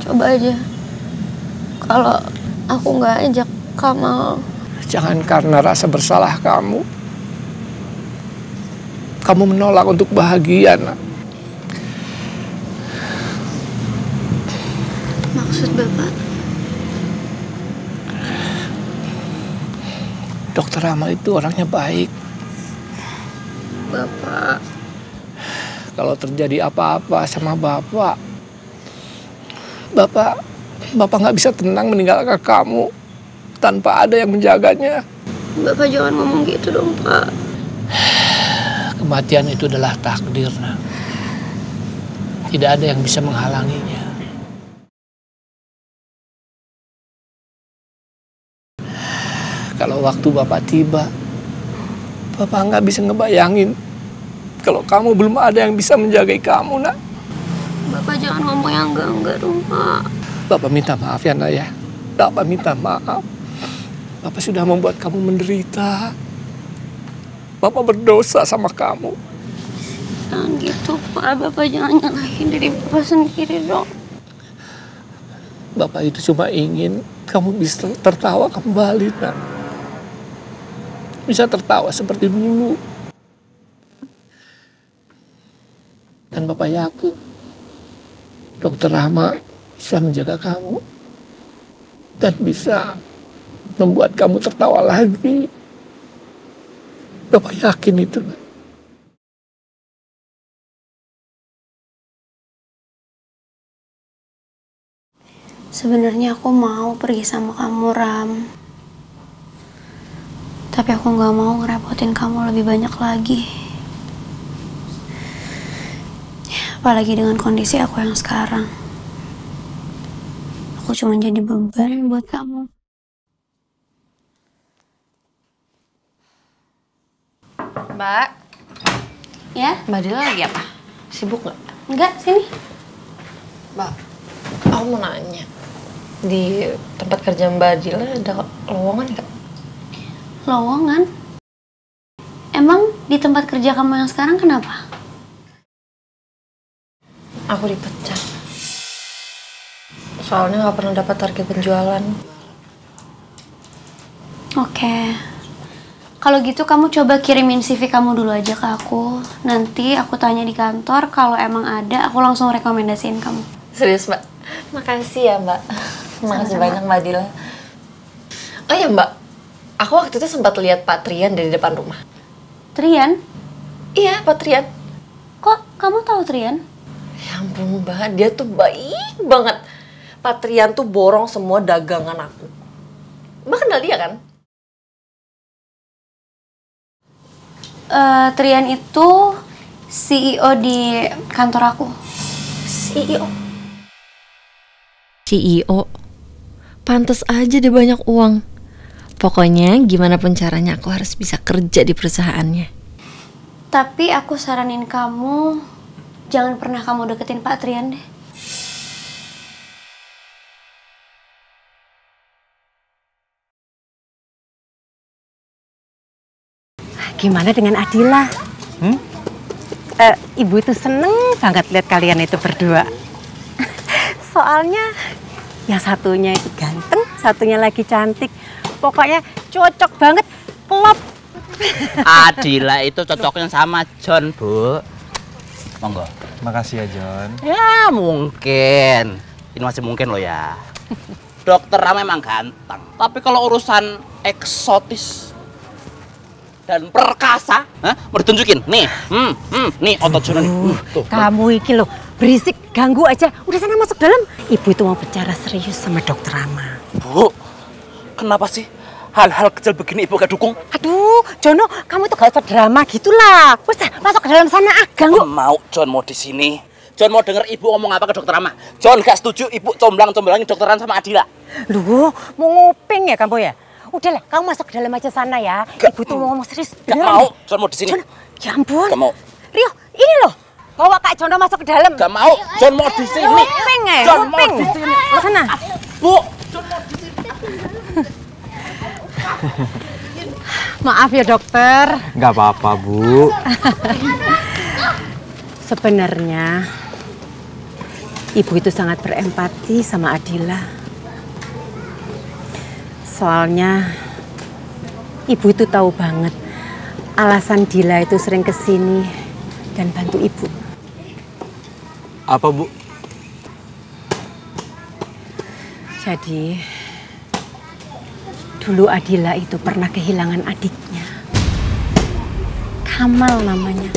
Coba aja. Kalau aku nggak ajak Kamal. Jangan karena rasa bersalah kamu menolak untuk bahagia, Nak. Maksud Bapak? Dokter Rama itu orangnya baik. Bapak. Kalau terjadi apa-apa sama Bapak nggak bisa tenang meninggalkan kamu tanpa ada yang menjaganya. Bapak jangan ngomong gitu dong, Pak. Kematian itu adalah takdir, Nak. Tidak ada yang bisa menghalanginya. Kalau waktu Bapak tiba, Bapak nggak bisa ngebayangin kalau kamu belum ada yang bisa menjaga kamu, Nak. Bapak jangan ngomong yang enggak dong, Pak. Bapak minta maaf ya, Nak ya. Bapak minta maaf. Bapak sudah membuat kamu menderita. Bapak berdosa sama kamu. Jangan gitu, Pak. Bapak jangan nyalahin diri Bapak sendiri dong. Bapak itu cuma ingin kamu bisa tertawa kembali, Nak. Bisa tertawa seperti dulu. Dan Bapak yakin Dokter Rama bisa menjaga kamu dan bisa membuat kamu tertawa lagi. Bapak yakin itu. Sebenarnya aku mau pergi sama kamu, Ram. Tapi aku nggak mau ngerepotin kamu lebih banyak lagi. Apalagi dengan kondisi aku yang sekarang. Aku cuma jadi beban buat kamu. Mbak. Ya? Mbak Dila lagi apa? Sibuk nggak? Enggak, sini. Mbak, aku mau nanya. Di tempat kerja Mbak Dila ada lowongan nggak? Lowongan? Emang di tempat kerja kamu yang sekarang kenapa? Aku dipecat. Soalnya nggak pernah dapat target penjualan. Oke. Kalau gitu kamu coba kirimin CV kamu dulu aja ke aku. Nanti aku tanya di kantor, kalau emang ada aku langsung rekomendasiin kamu. Serius, Mbak? Makasih ya, Mbak. Makasih Sama-sama. banyak, Mbak Dila. Oh ya, Mbak. Aku waktu itu sempat lihat Pak Trian dari depan rumah. Trian? Iya, Pak Trian. Kok kamu tahu Trian? Ya ampun, Mbak. Dia tuh baik banget. Pak Trian tuh borong semua dagangan aku. Mbak kenal dia kan? Trian itu CEO di kantor aku. CEO? CEO? Pantes aja dia banyak uang. Pokoknya gimana pun caranya aku harus bisa kerja di perusahaannya. Tapi aku saranin kamu, jangan pernah kamu deketin Pak Trian deh. Gimana dengan Adila? Ibu itu seneng banget lihat kalian itu berdua. Soalnya yang satunya itu ganteng, satunya lagi cantik. Pokoknya cocok banget, klop. Adila itu cocoknya sama John, Bu. Monggo. Makasih ya, John. Ya, mungkin. Ini masih mungkin loh ya. Dokter Rama memang ganteng. Tapi kalau urusan eksotis dan perkasa, mau ditunjukin. Nih, nih otot John nih. Kamu iki loh, berisik, ganggu aja. Udah sana masuk dalam. Ibu itu mau bicara serius sama Dokter Rama. Bu, kenapa sih hal-hal kecil begini Ibu gak dukung? Aduh, Jono, kamu itu gak usah drama gitulah. Wes, masuk ke dalam sana, ganggu. Mau John mau di sini. John mau denger Ibu ngomong apa ke Dokter Rama. John gak setuju Ibu comblang-comblangin Dokter Rama sama Adila. Loh, mau nguping ya kamu ya? Udah lah, kamu masuk ke dalam aja sana ya. Ibu tuh mau ngomong serius. Gak mau, John mau di sini. Ya ampun. Gak mau. Rio, ini loh. Bawa Kak Jono masuk ke dalam. Gak mau, John mau di sini. Nguping ya, John nguping. mau di sini. Sana. Bu. Maaf ya dokter. Nggak apa-apa, Bu. Sebenarnya Ibu itu sangat berempati sama Adila. Soalnya Ibu itu tahu banget alasan Dila itu sering kesini dan bantu Ibu. Apa, Bu? Jadi dulu Adila itu pernah kehilangan adiknya. Kamal namanya.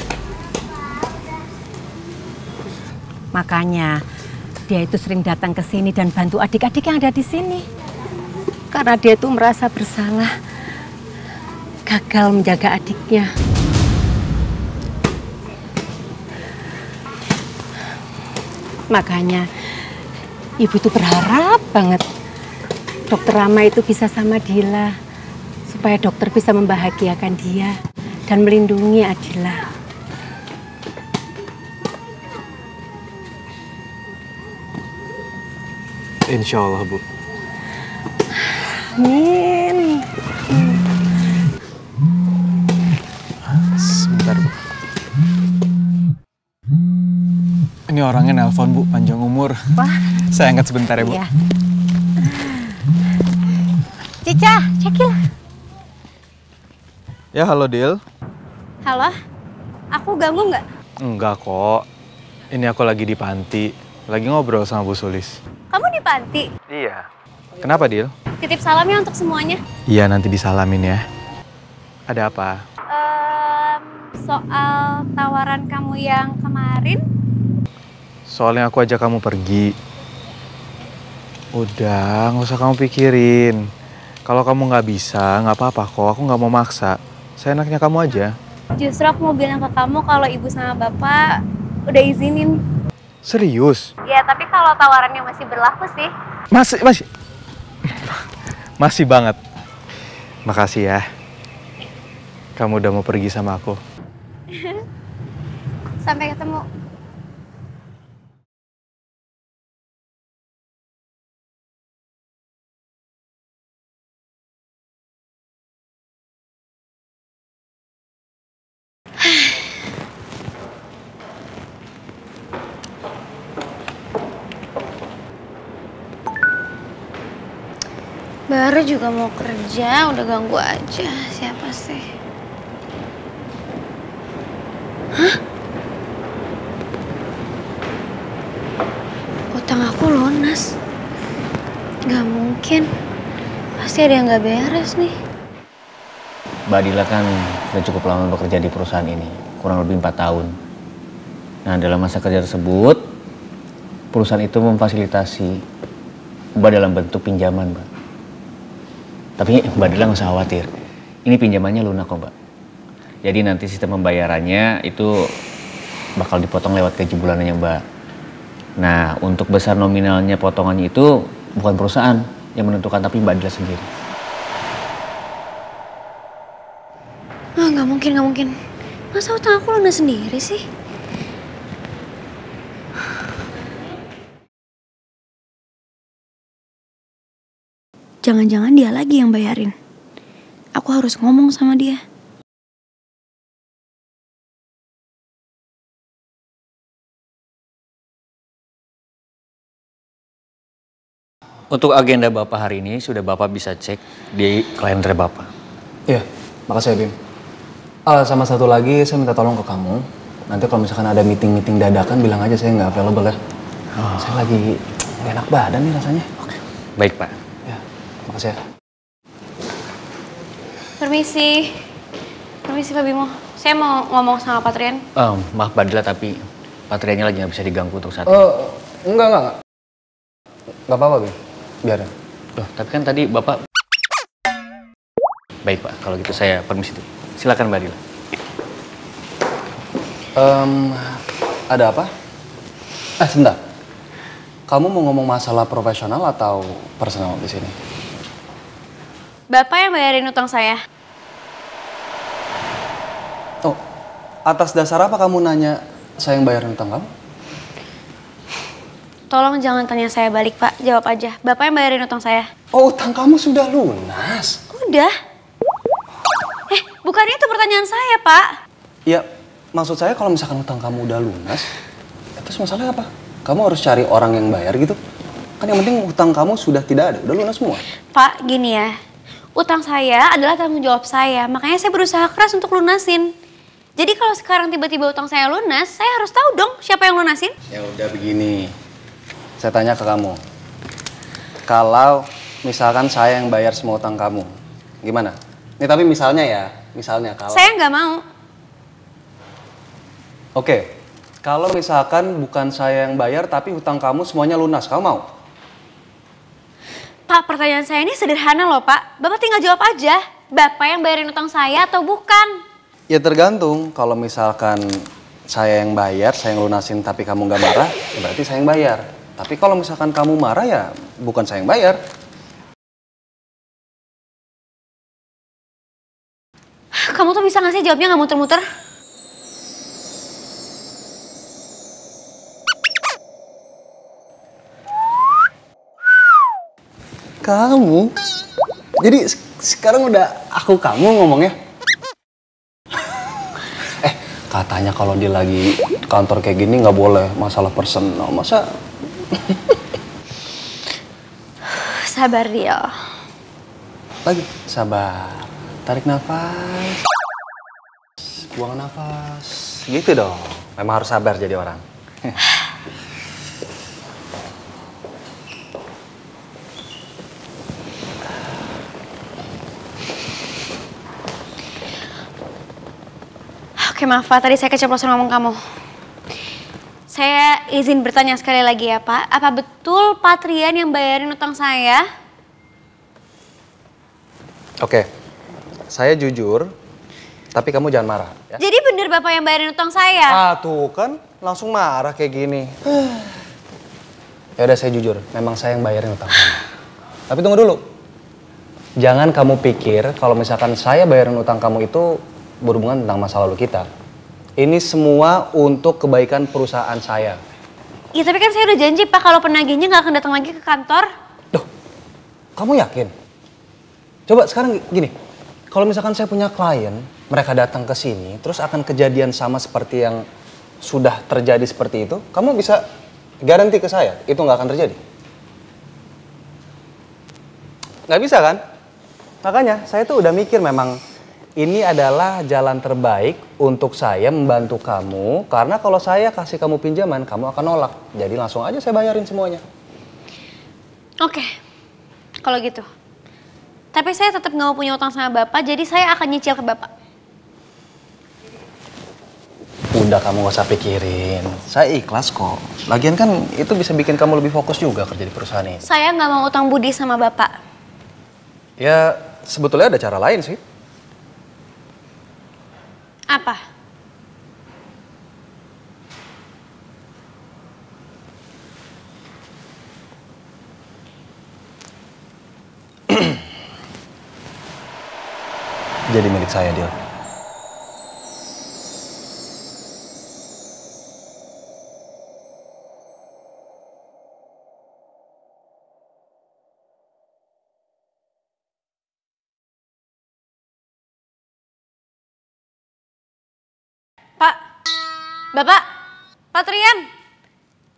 Makanya dia itu sering datang ke sini dan bantu adik-adik yang ada di sini. Karena dia itu merasa bersalah gagal menjaga adiknya. Makanya Ibu tuh berharap banget Dokter Rama itu bisa sama Dila, supaya dokter bisa membahagiakan dia dan melindungi Adila. Insya Allah, Bu. Amin. Sebentar, Bu. Ini orangnya nelpon, Bu, panjang umur. Wah. Saya angkat sebentar ya, Bu. Iya. Cica, Cekil. Ya, halo, Dil. Halo, aku ganggu nggak? Enggak kok. Ini aku lagi di panti. Lagi ngobrol sama Bu Sulis. Kamu di panti? Iya. Kenapa, Dil? Titip salamnya untuk semuanya. Iya, nanti disalamin ya. Ada apa? Soal tawaran kamu yang kemarin? Soalnya aku ajak kamu pergi. Udah, nggak usah kamu pikirin. Kalau kamu nggak bisa, nggak apa-apa kok. Aku nggak mau maksa. Seenaknya kamu aja. Justru aku mau bilang ke kamu kalau ibu sama bapak udah izinin. Serius? Ya, tapi kalau tawarannya masih berlaku sih. Masih banget. Makasih ya. Kamu udah mau pergi sama aku. Sampai ketemu. Baru juga mau kerja, udah ganggu aja. Siapa sih? Hah? Utang aku lunas. Gak mungkin. Pasti ada yang gak beres nih. Mbak Dila kan sudah cukup lama bekerja di perusahaan ini, kurang lebih 4 tahun. Nah, dalam masa kerja tersebut, perusahaan itu memfasilitasi Mbak dalam bentuk pinjaman, Mbak. Tapi Mbak Dila nggak usah khawatir, ini pinjamannya lunak kok, Mbak. Jadi nanti sistem pembayarannya itu bakal dipotong lewat gaji bulanannya Mbak. Nah, untuk besar nominalnya potongannya itu bukan perusahaan yang menentukan, tapi Mbak Dila sendiri. Ah, nggak mungkin. Masa utang aku lunas sendiri sih? Jangan-jangan dia lagi yang bayarin. Aku harus ngomong sama dia. Untuk agenda Bapak hari ini sudah Bapak bisa cek di kalender Bapak. Iya, makasih ya Bim. Sama satu lagi, saya minta tolong ke kamu. Nanti kalau misalkan ada meeting-meeting dadakan, bilang aja saya nggak available ya. Saya lagi nggak enak badan nih rasanya. Oke. Baik Pak. Ya, makasih ya. Permisi. Permisi Pak Bimo. Saya mau ngomong sama Pak Trian. Maaf Badila, tapi Pak Triannya lagi nggak bisa diganggu untuk saat ini. Enggak. Nggak apa-apa Bim, biarin. Loh, tapi kan tadi Bapak... Baik Pak, kalau gitu saya permisi dulu. Silakan Mbak Dila. Ada apa? Sebentar. Kamu mau ngomong masalah profesional atau personal di sini? Bapak yang bayarin utang saya. Oh, atas dasar apa kamu nanya saya yang bayarin utang kamu? Tolong jangan tanya saya balik Pak, jawab aja. Bapak yang bayarin utang saya. Oh, utang kamu sudah lunas? Udah. Bukan itu pertanyaan saya Pak. Ya, maksud saya kalau misalkan utang kamu udah lunas, terus masalahnya apa? Kamu harus cari orang yang bayar gitu. Kan yang penting utang kamu sudah tidak ada, udah lunas semua. Pak, gini ya. Utang saya adalah tanggung jawab saya, makanya saya berusaha keras untuk lunasin. Jadi kalau sekarang tiba-tiba utang saya lunas, saya harus tahu dong siapa yang lunasin. Ya udah begini. Saya tanya ke kamu. Kalau misalkan saya yang bayar semua utang kamu, gimana? Ini tapi misalnya ya, kalau... Saya nggak mau. Oke, kalau misalkan bukan saya yang bayar tapi hutang kamu semuanya lunas, kamu mau? Pak, pertanyaan saya ini sederhana loh Pak. Bapak tinggal jawab aja. Bapak yang bayarin utang saya atau bukan? Ya tergantung. Kalau misalkan saya yang bayar, saya yang lunasin tapi kamu nggak marah, ya berarti saya yang bayar. Tapi kalau misalkan kamu marah ya bukan saya yang bayar. Kamu tuh bisa nggak sih jawabnya nggak muter-muter? Kamu? Jadi sekarang udah aku kamu ngomongnya? Katanya kalau dia lagi kantor kayak gini nggak boleh masalah personal. Masa? Sabar dia. Lagi, sabar. Tarik nafas. Buang nafas. Gitu dong. Memang harus sabar jadi orang. Oke maaf Pak, tadi saya keceplosan ngomong kamu. Saya izin bertanya sekali lagi ya Pak. Apa betul Pak Trian yang bayarin utang saya? Oke, saya jujur, tapi kamu jangan marah. Ya? Jadi bener Bapak yang bayarin utang saya? Tuh kan, langsung marah kayak gini. Ya udah saya jujur, memang saya yang bayarin utang kamu. Tapi tunggu dulu. Jangan kamu pikir kalau misalkan saya bayarin utang kamu itu berhubungan tentang masa lalu kita. Ini semua untuk kebaikan perusahaan saya. Iya tapi kan saya udah janji Pak kalau penagihnya nggak akan datang lagi ke kantor. Kamu yakin? Coba sekarang gini, kalau misalkan saya punya klien, mereka datang ke sini, terus akan kejadian sama seperti yang sudah terjadi seperti itu, kamu bisa garanti ke saya, itu nggak akan terjadi? Nggak bisa kan? Makanya saya tuh udah mikir memang ini adalah jalan terbaik untuk saya membantu kamu, karena kalau saya kasih kamu pinjaman, kamu akan nolak. Jadi langsung aja saya bayarin semuanya. Oke, kalau gitu. Tapi saya tetap nggak mau punya utang sama Bapak, jadi saya akan nyicil ke Bapak. Udah kamu gak usah pikirin, saya ikhlas kok. Lagian kan itu bisa bikin kamu lebih fokus juga kerja di perusahaan ini. Saya nggak mau utang budi sama Bapak. Ya sebetulnya ada cara lain sih. Apa? Jadi milik saya, Dil. Pak, Bapak, Pak Trian,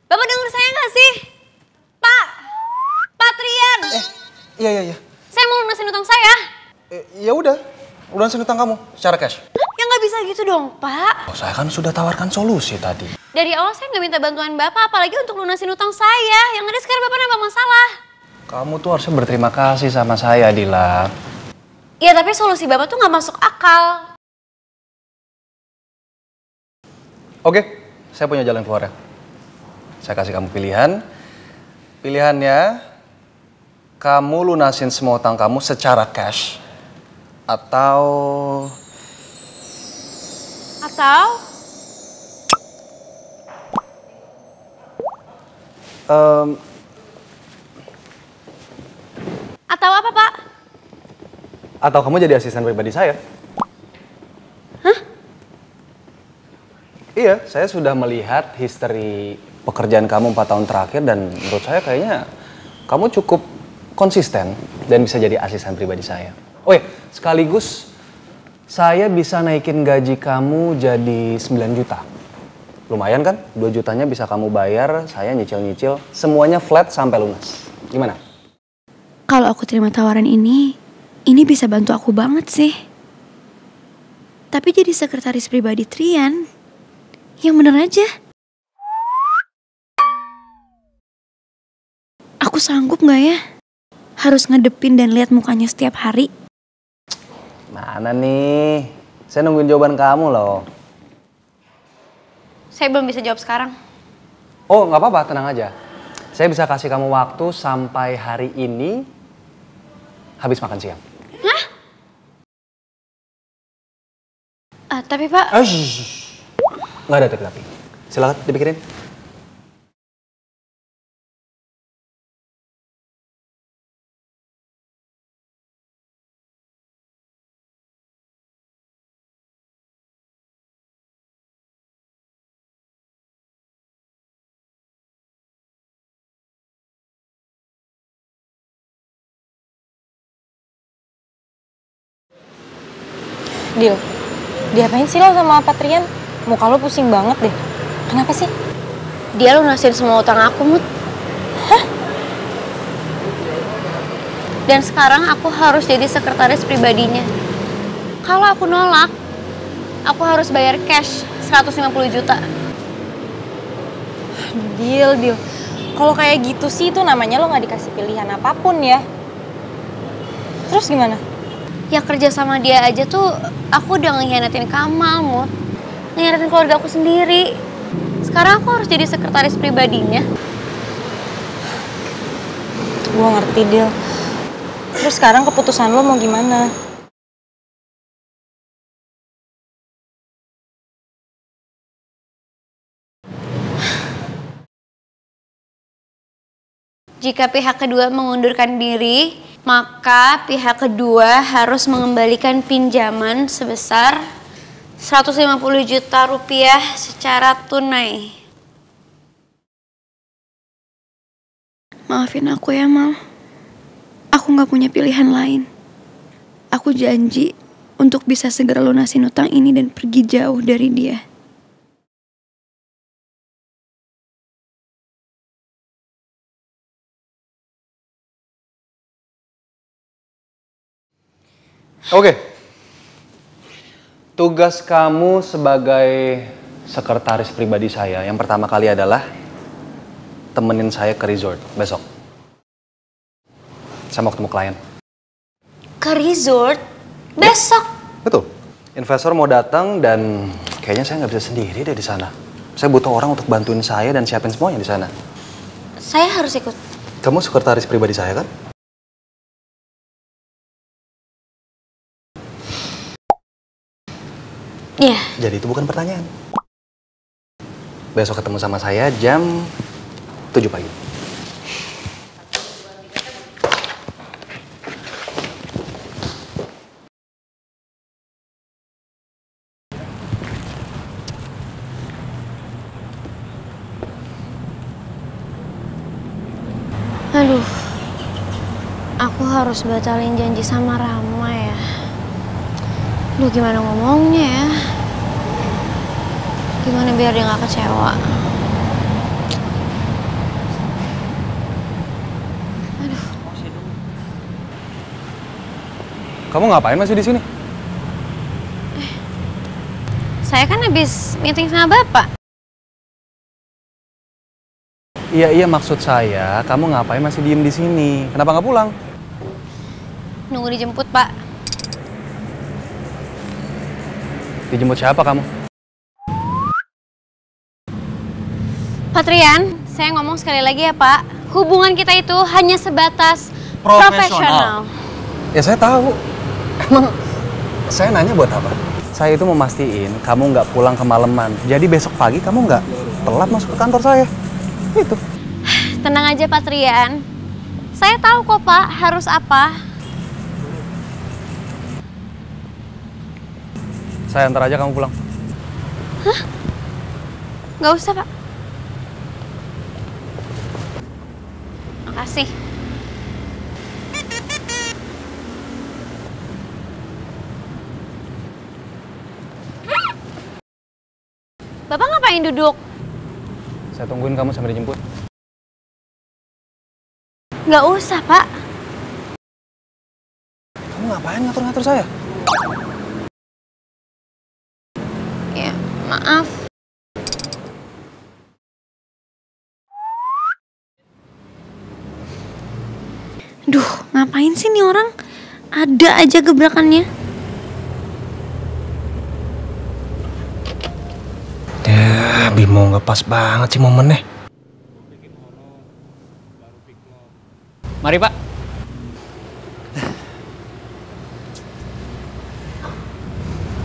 Bapak denger saya nggak sih? Pak Trian. Iya. Saya mau lunasin utang saya. Ya udah, lunasin utang kamu secara cash. Ya nggak bisa gitu dong, Pak. Oh, saya kan sudah tawarkan solusi tadi. Dari awal saya nggak minta bantuan Bapak, apalagi untuk lunasin utang saya. Yang ada sekarang Bapak nambah masalah. Kamu tuh harusnya berterima kasih sama saya, Dila. Ya tapi solusi Bapak tuh nggak masuk akal. Oke, saya punya jalan keluarnya. Saya kasih kamu pilihan. Pilihannya, kamu lunasin semua utang kamu secara cash. Atau... Atau apa, Pak? Atau kamu jadi asisten pribadi saya. Hah? Iya, saya sudah melihat history pekerjaan kamu 4 tahun terakhir dan menurut saya kayaknya kamu cukup konsisten dan bisa jadi asisten pribadi saya. Oh iya, sekaligus saya bisa naikin gaji kamu jadi 9 juta. Lumayan kan? 2 jutanya bisa kamu bayar, saya nyicil-nyicil, semuanya flat sampai lunas. Gimana? Kalau aku terima tawaran ini bisa bantu aku banget sih. Tapi jadi sekretaris pribadi Trian, yang bener aja. Aku sanggup gak ya? Harus ngedepin dan lihat mukanya setiap hari. Mana nih? Saya nungguin jawaban kamu loh. Saya belum bisa jawab sekarang. Oh, nggak apa-apa, tenang aja. Saya bisa kasih kamu waktu sampai hari ini habis makan siang. Hah? Tapi Pak... Nggak ada tapi. Silakan dipikirin. Dil, diapain sih lo sama Patrian? Muka lo pusing banget deh. Kenapa sih? Dia lunasin semua utang aku, Mut. Hah? Dan sekarang aku harus jadi sekretaris pribadinya. Kalau aku nolak, aku harus bayar cash 150 juta. Dil. Kalau kayak gitu sih itu namanya lo gak dikasih pilihan apapun ya. Terus gimana? Ya kerja sama dia aja tuh aku udah ngehianatin Kamal, Mut. Ngehianatin keluarga aku sendiri. Sekarang aku harus jadi sekretaris pribadinya. Gue ngerti, Dil. Terus sekarang keputusan lo mau gimana? Jika pihak kedua mengundurkan diri, maka pihak kedua harus mengembalikan pinjaman sebesar 150 juta rupiah secara tunai. Maafin aku ya, Mal. Aku gak punya pilihan lain. Aku janji untuk bisa segera lunasin utang ini dan pergi jauh dari dia. Oke. Tugas kamu sebagai sekretaris pribadi saya yang pertama kali adalah temenin saya ke resort besok. Saya mau ketemu klien. Ke resort? Besok? Betul. Investor mau datang dan kayaknya saya nggak bisa sendiri deh di sana. Saya butuh orang untuk bantuin saya dan siapin semuanya di sana. Saya harus ikut. Kamu sekretaris pribadi saya kan? Iya. Jadi itu bukan pertanyaan. Besok ketemu sama saya jam 7 pagi. Aduh, aku harus batalin janji sama Rama ya. Duh, gimana ngomongnya ya? Gimana biar dia gak kecewa? Aduh. Kamu ngapain masih di sini? Saya kan habis meeting sama Bapak. Iya, maksud saya, kamu ngapain masih diem di sini? Kenapa nggak pulang? Nunggu dijemput, Pak. Dijemput siapa kamu? Patrian, saya ngomong sekali lagi ya, Pak. Hubungan kita itu hanya sebatas profesional. Ya saya tahu. Emang saya nanya buat apa? Saya itu mau mastiin kamu nggak pulang kemalaman. Jadi besok pagi kamu nggak telat masuk ke kantor saya. Itu. Tenang aja, Patrian. Saya tahu kok, Pak, harus apa. Saya antar aja kamu pulang. Hah? Nggak usah, Pak. Makasih. Bapak ngapain duduk? Saya tungguin kamu sampai dijemput. Nggak usah, Pak. Kamu ngapain ngatur-ngatur saya? Ya, maaf. Duh, ngapain sih nih orang? Ada aja gebrakannya. Ya, Bimo nggak pas banget sih momennya. Mari, Pak.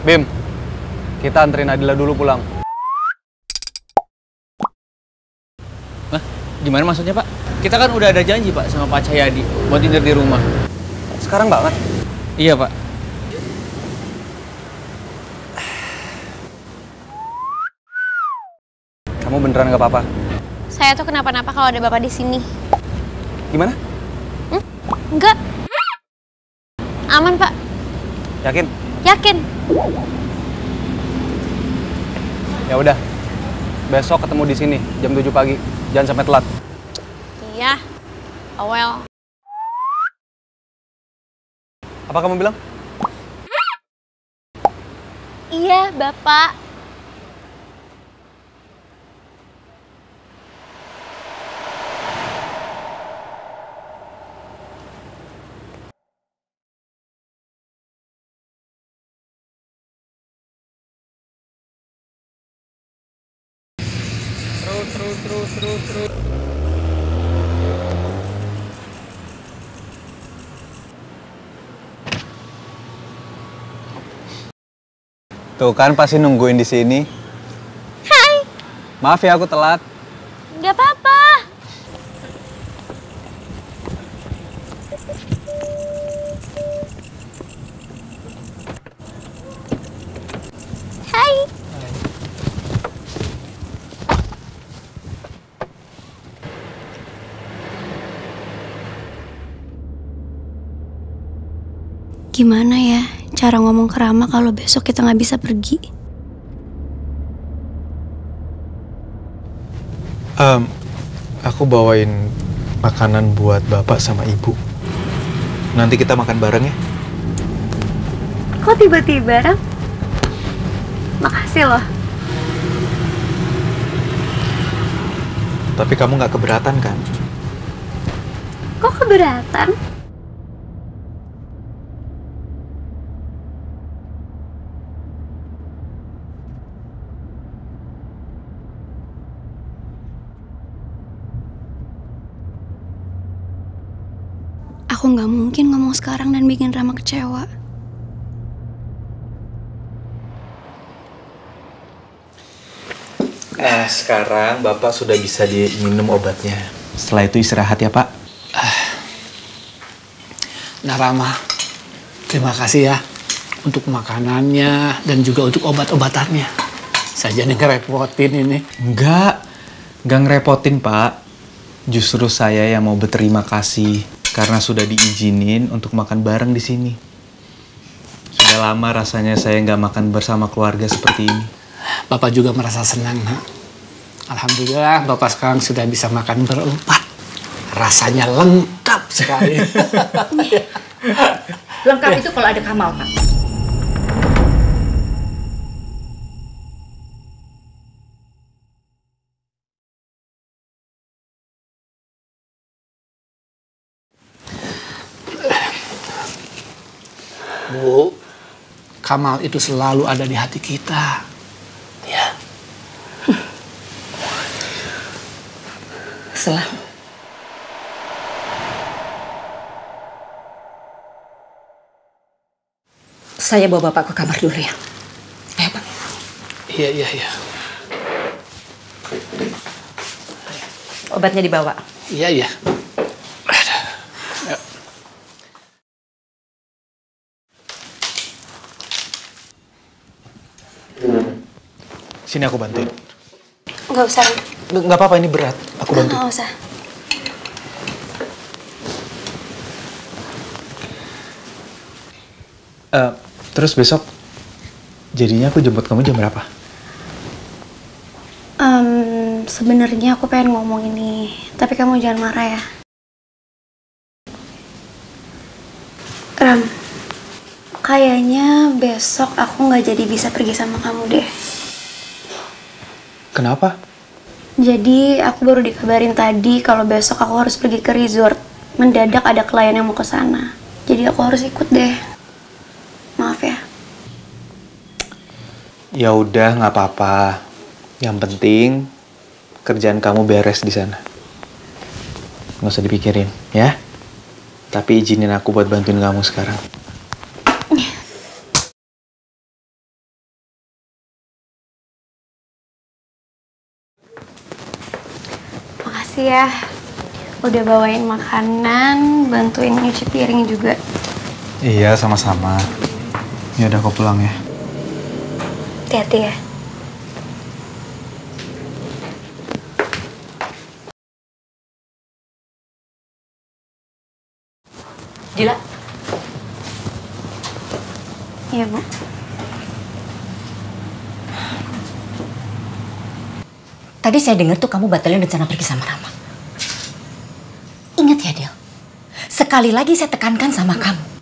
Bim, kita anterin Adila dulu pulang. Hah? Gimana maksudnya, Pak? Kita kan udah ada janji, Pak, sama Pak Cahyadi buat dinner di rumah. Sekarang banget? Iya, Pak. Kamu beneran nggak apa-apa? Saya tuh kenapa-napa kalau ada Bapak di sini. Gimana? Enggak. Aman, Pak. Yakin? Yakin. Ya udah. Besok ketemu di sini jam 7 pagi. Jangan sampai telat. Iya. Well. Apa kamu bilang? Iya, Bapak. Terus. Tuh kan pasti nungguin di sini. Hai. Maaf ya aku telat. Nggak apa-apa. Hai. Gimana ya cara ngomong ke Rama kalau besok kita nggak bisa pergi? Aku bawain makanan buat bapak sama ibu. Nanti kita makan bareng ya. Kok tiba-tiba, Ram? Makasih loh. Tapi kamu nggak keberatan kan? Kok keberatan? Aku nggak mungkin ngomong sekarang dan bikin Rama kecewa. Nah, sekarang Bapak sudah bisa diminum obatnya. Setelah itu istirahat ya, Pak. Nah, Rama, terima kasih ya untuk makanannya dan juga untuk obat-obatannya. Saya jadi ngerepotin ini. Enggak ngerepotin, Pak. Justru saya yang mau berterima kasih karena sudah diizinin untuk makan bareng di sini. Sudah lama rasanya saya nggak makan bersama keluarga seperti ini. Bapak juga merasa senang, nak. Alhamdulillah, Bapak sekarang sudah bisa makan berempat. Rasanya lengkap sekali. Lengkap itu kalau ada Kamal, Pak. Bu, Kamal itu selalu ada di hati kita. Ya. Selalu. Saya bawa Bapak ke kamar dulu ya. Ayo, Pak. Iya. Obatnya dibawa. Iya. Sini aku bantuin. Nggak usah. Nggak apa-apa, ini berat. Aku bantu. Nggak usah. Terus besok jadinya aku jemput kamu jam berapa? Sebenarnya aku pengen ngomong ini, tapi kamu jangan marah ya. Ram, kayaknya besok aku nggak jadi bisa pergi sama kamu deh. Kenapa? Jadi aku baru dikabarin tadi kalau besok aku harus pergi ke resort. Mendadak ada klien yang mau ke sana. Jadi aku harus ikut deh. Maaf ya. Ya udah, nggak apa-apa. Yang penting kerjaan kamu beres di sana. Nggak usah dipikirin, ya. Tapi izinin aku buat bantuin kamu sekarang. Makasih ya. Udah bawain makanan, bantuin nyuci piring juga. Iya, sama-sama. Ya udah, aku pulang ya. Hati-hati ya. Dila. Iya, Bu. Tadi saya dengar tuh kamu batalin rencana pergi sama Rama. Ingat ya, Del. Sekali lagi saya tekankan sama kamu.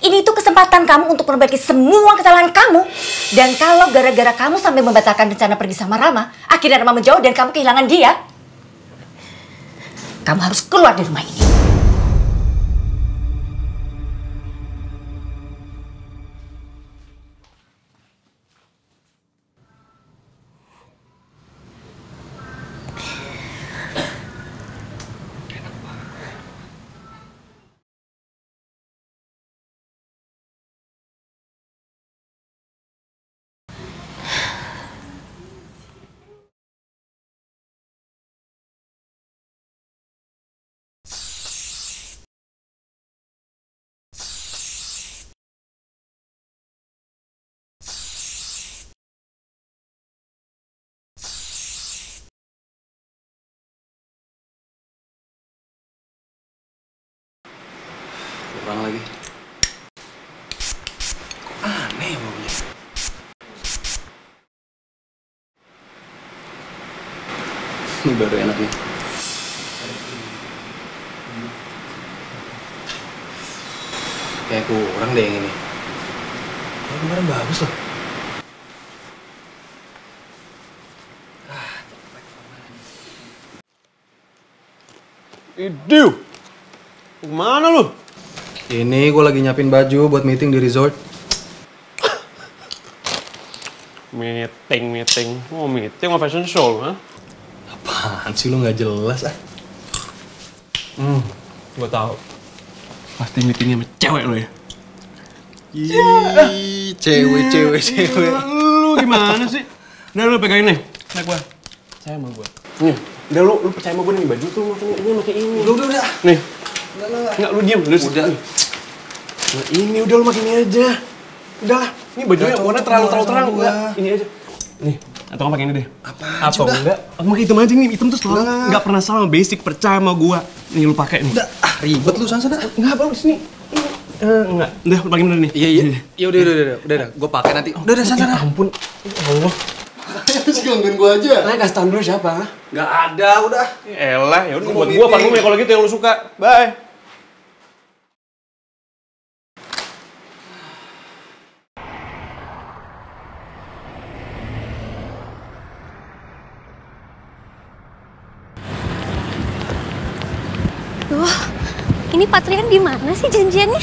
Ini tuh kesempatan kamu untuk memperbaiki semua kesalahan kamu. Dan kalau gara-gara kamu sampai membatalkan rencana pergi sama Rama, akhirnya Rama menjauh dan kamu kehilangan dia, kamu harus keluar dari rumah ini. Kurang lagi. Aneh baunya. Ini baru enak nih. Kayak kurang deh yang ini. Yang kemarin bagus loh. Iduh, kemana lu? Ini gue lagi nyiapin baju buat meeting di resort. Meeting. Oh, meeting mau fashion show, ha? Apaan sih lu nggak jelas ah? Gue tahu. Pasti meetingnya sama cewek lo ya? Ih, cewek. Lu gimana sih? Udah lu pegangin nih, naik gua. Percaya sama gua. Nih, udah lu percaya sama gua nih, baju tuh pakai ini. Udah. Nih. Enggak, lu diem. Udah. Nah, ini udah lu makin ini aja. Udah, ini bajunya warna terlalu terang. Enggak, ini aja. Nih, atau nggak pakai ini deh. Atau enggak? Aku pakai hitam aja nih. Hitam tuh selalu nggak pernah salah sama basic. Percaya sama gua. Nih lu pakai nih. Udah, ribet lu sana. Enggak bagus nih. Enggak. Udah, lu pakai bener nih. Iya. Ya udah. Gua pakai nanti. Udah sana. Ya ampun. Allah. Sih gangguin gua aja. Nah, kasih tau dulu siapa? Nggak ada, udah. Elah, ya udah buat gua parfum ya kalau gitu yang lu suka. Bye. Ini Patrian di mana sih janjiannya?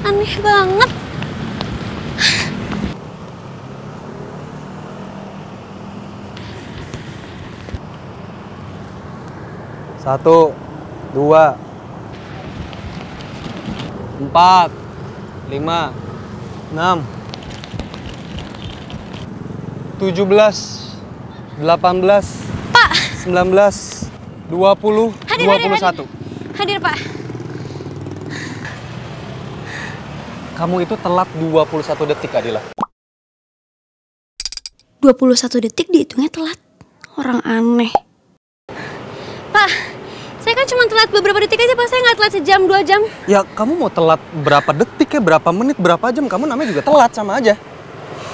Aneh banget. Satu, dua, 4, 5, 6, 17, 18, Pak. 19, 20, Hadir, 21. Hadir, Pak. Kamu itu telat 21 detik, Adila. 21 detik dihitungnya telat. Orang aneh. Pak, saya kan cuma telat beberapa detik aja, Pak. Saya nggak telat sejam, 2 jam. Ya, kamu mau telat berapa detik ya, berapa menit, berapa jam, kamu namanya juga telat sama aja.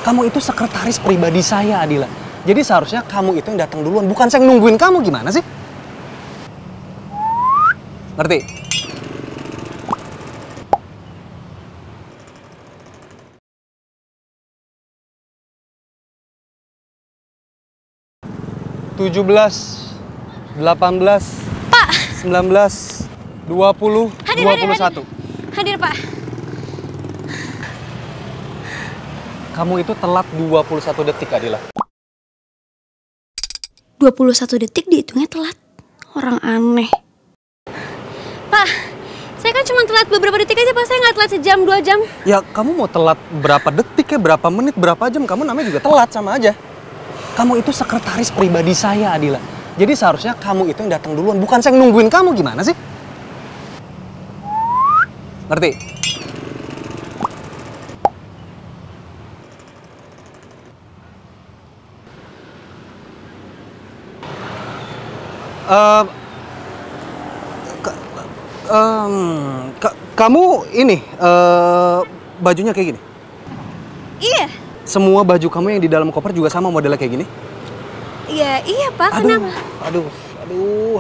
Kamu itu sekretaris pribadi saya, Adila. Jadi seharusnya kamu itu yang datang duluan, bukan saya nungguin kamu. Gimana sih? Ngerti? Tujuh belas, 18, Pak. 19, 20, 21. Hadir, Pak. Kamu itu telat 21 detik, Adila. 21 detik dihitungnya telat. Orang aneh. Pak, saya kan cuma telat beberapa detik aja, Pak. Saya nggak telat sejam, 2 jam. Ya, kamu mau telat berapa detik ya, berapa menit, berapa jam, kamu namanya juga telat sama aja. Kamu itu sekretaris pribadi saya, Adila. Jadi seharusnya kamu itu yang datang duluan, bukan saya nungguin kamu. Gimana sih? Ngerti? Kamu ini bajunya kayak gini? Iya. Semua baju kamu yang di dalam koper juga sama modelnya kayak gini? Iya, iya, Pak. Aduh, Kenapa? aduh.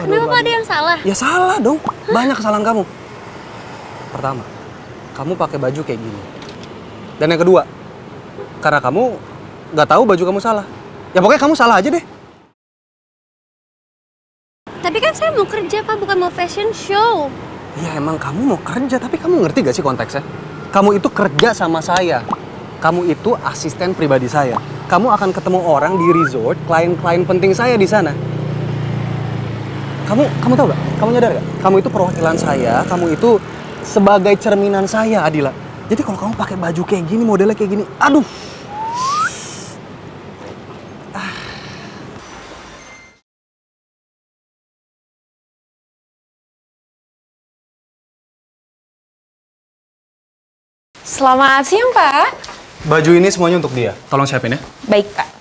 Kenapa, Pak? Ada yang salah? Ya salah dong. Banyak kesalahan kamu. Pertama, kamu pakai baju kayak gini. Dan yang kedua, karena kamu nggak tahu baju kamu salah. Ya pokoknya kamu salah aja deh. Tapi kan saya mau kerja, Pak, bukan mau fashion show. Ya emang kamu mau kerja, tapi kamu ngerti gak sih konteksnya? Kamu itu kerja sama saya. Kamu itu asisten pribadi saya. Kamu akan ketemu orang di resort, klien-klien penting saya di sana. Kamu tahu gak? Kamu nyadar gak? Kamu itu perwakilan saya, kamu itu sebagai cerminan saya, Adila. Jadi kalau kamu pakai baju kayak gini, modelnya kayak gini, aduh. Selamat siang, Pak. Baju ini semuanya untuk dia. Tolong siapin ya. Baik, Pak.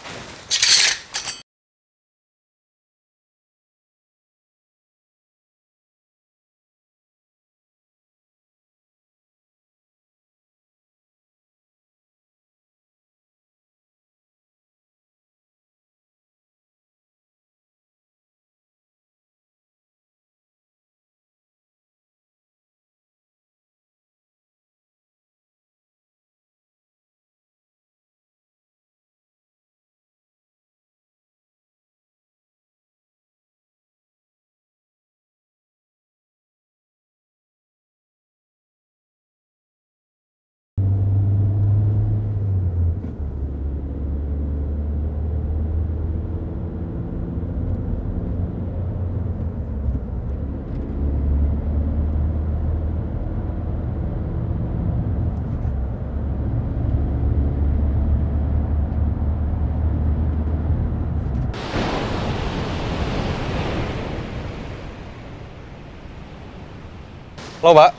Halo, Pak.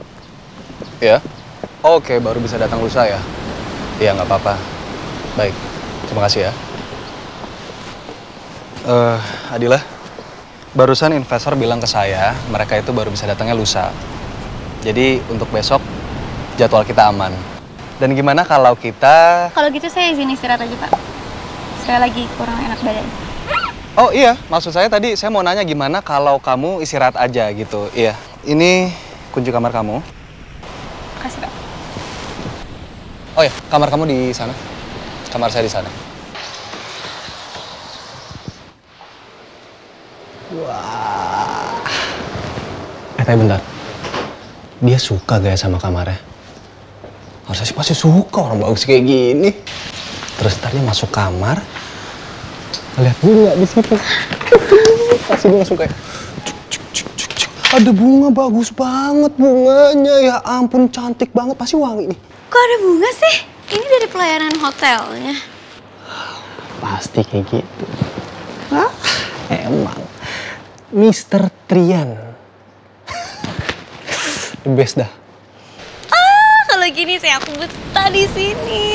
Iya? Oke, baru bisa datang lusa ya? Iya, nggak apa-apa. Baik, terima kasih ya. Adila, barusan investor bilang ke saya, mereka itu baru bisa datangnya lusa. Jadi, untuk besok, jadwal kita aman. Dan gimana kalau kita... Kalau gitu saya izin istirahat aja, Pak. Saya lagi kurang enak badan. Oh iya, maksud saya tadi saya mau nanya gimana kalau kamu istirahat aja gitu. Iya, ini kunci kamar kamu. Makasih, Pak. Oh ya, kamar kamu di sana. Kamar saya di sana. Wah. Tapi bentar. dia suka gak ya sama kamarnya? Harusnya sih pasti suka, orang bagus kayak gini. Terus ntar dia masuk kamar, lihat bunga di situ. Pasti dia langsung kayak, ada bunga bagus banget bunganya, ya ampun cantik banget, pasti wangi nih. Kok ada bunga sih? Ini dari pelayanan hotelnya. Pasti kayak gitu. Hah? Emang Mr. Trian the best dah. Kalau gini sih aku betah di sini.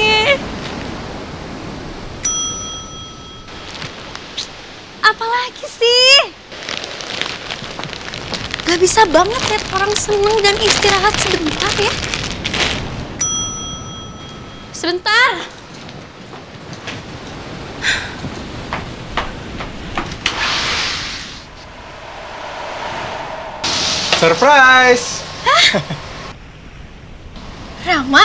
Apalagi sih? Gak bisa banget lihat orang seneng dan istirahat sebentar ya. Sebentar. Surprise! Rama,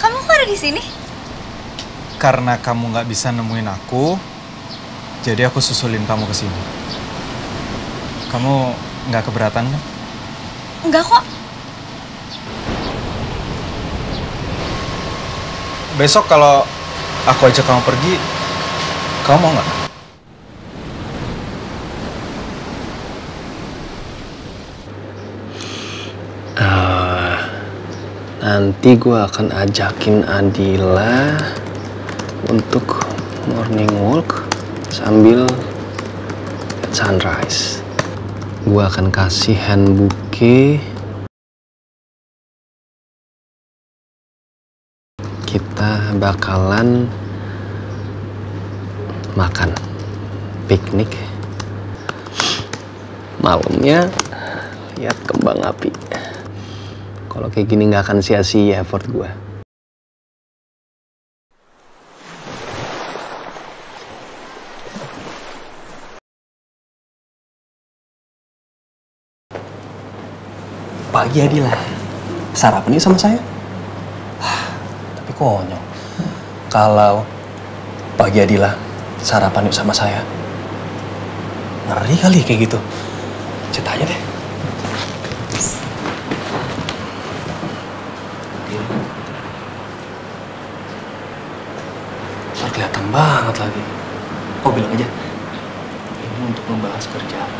kamu kok ada di sini? Karena kamu nggak bisa nemuin aku, jadi aku susulin kamu ke sini. Kamu nggak keberatan kan? Enggak kok. Besok kalau aku ajak kamu pergi, kamu mau nggak? Nanti gue akan ajakin Adila untuk morning walk sambil lihat sunrise. Gue akan kasih hand bouquet. Kita bakalan makan piknik. Malamnya lihat kembang api. Kalau kayak gini nggak akan sia-sia effort gue. Pagi Adila, sarapan yuk sama saya. Tapi konyol. Kalau pagi Adila, sarapan yuk sama saya. Ngeri kali kayak gitu. Chat aja deh. Kelihatan banget lagi. Oh bilang aja, ini untuk membahas kerjaan.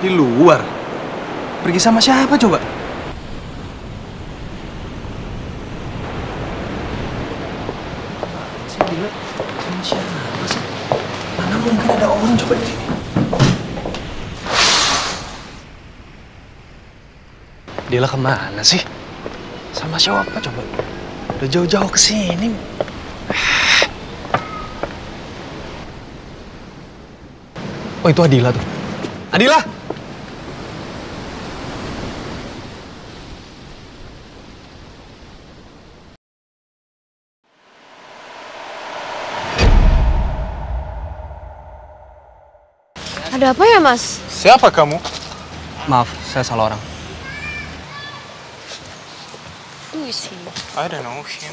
Di luar? Pergi sama siapa coba? Mana mungkin ada orang coba di sini? Dila kemana sih? Sama siapa coba? Udah jauh-jauh ke sini. Oh itu Adila tuh. Adila! Ada apa ya, Mas? Siapa kamu? Maaf, saya salah orang. Who is he? I don't know him.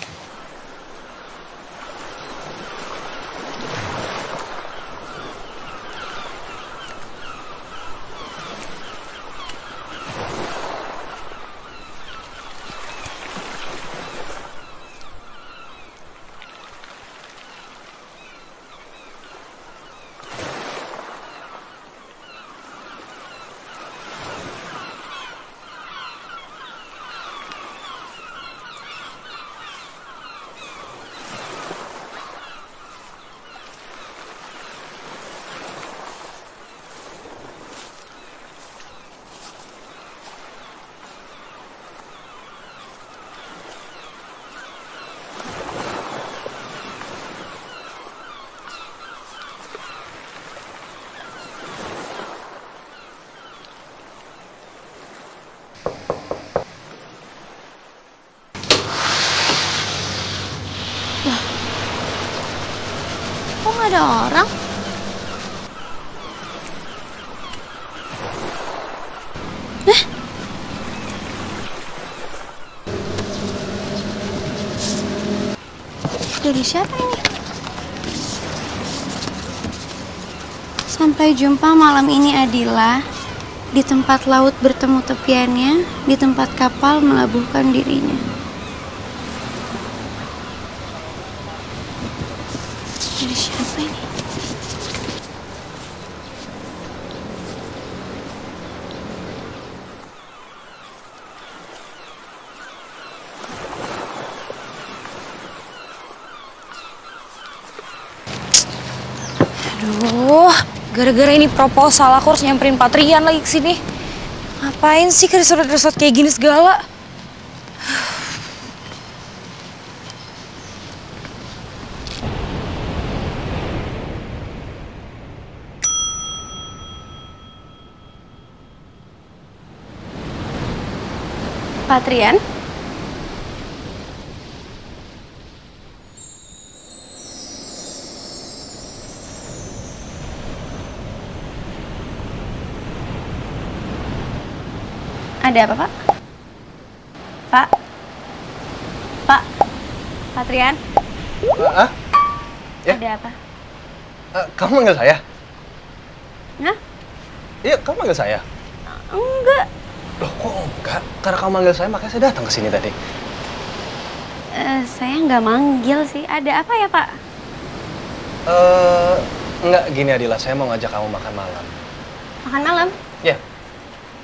Kok nggak ada orang? Dari siapa ini? Sampai jumpa malam ini Adila. Di tempat laut bertemu tepiannya, di tempat kapal melabuhkan dirinya. Dari siapa ini? Aduh, gara-gara ini proposal aku harus nyamperin Patrian lagi ke sini. Ngapain sih ke resort-resort kayak gini segala? Patrian? Ada apa, Pak? Pak? Pak? Patrian? Ya? Ada apa? Kamu manggil saya? Hah? Iya, kamu manggil saya? Enggak. Loh, kok enggak? Karena kamu manggil saya, makanya saya datang ke sini tadi. Saya nggak manggil sih. Ada apa ya, Pak? Enggak, gini Adila, saya mau ngajak kamu makan malam. Makan malam? Ya.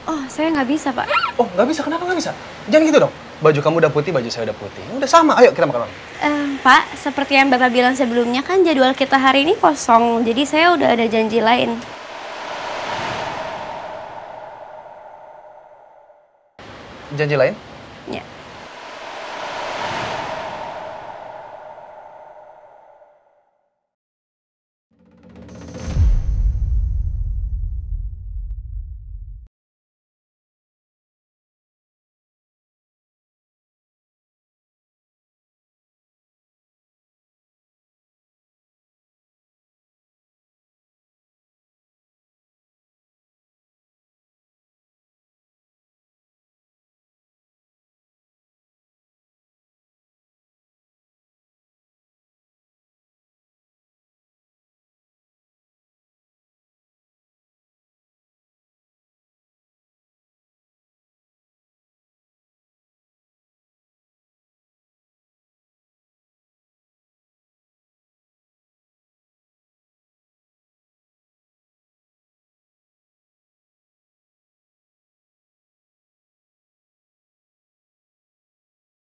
Oh, saya nggak bisa, Pak. Oh, nggak bisa? Kenapa nggak bisa? Jangan gitu dong. Baju kamu udah putih, baju saya udah putih. Udah sama, ayo kita makan malam. Pak, seperti yang Bapak bilang sebelumnya kan jadwal kita hari ini kosong. Jadi saya udah ada janji lain. Janji lain? Ya.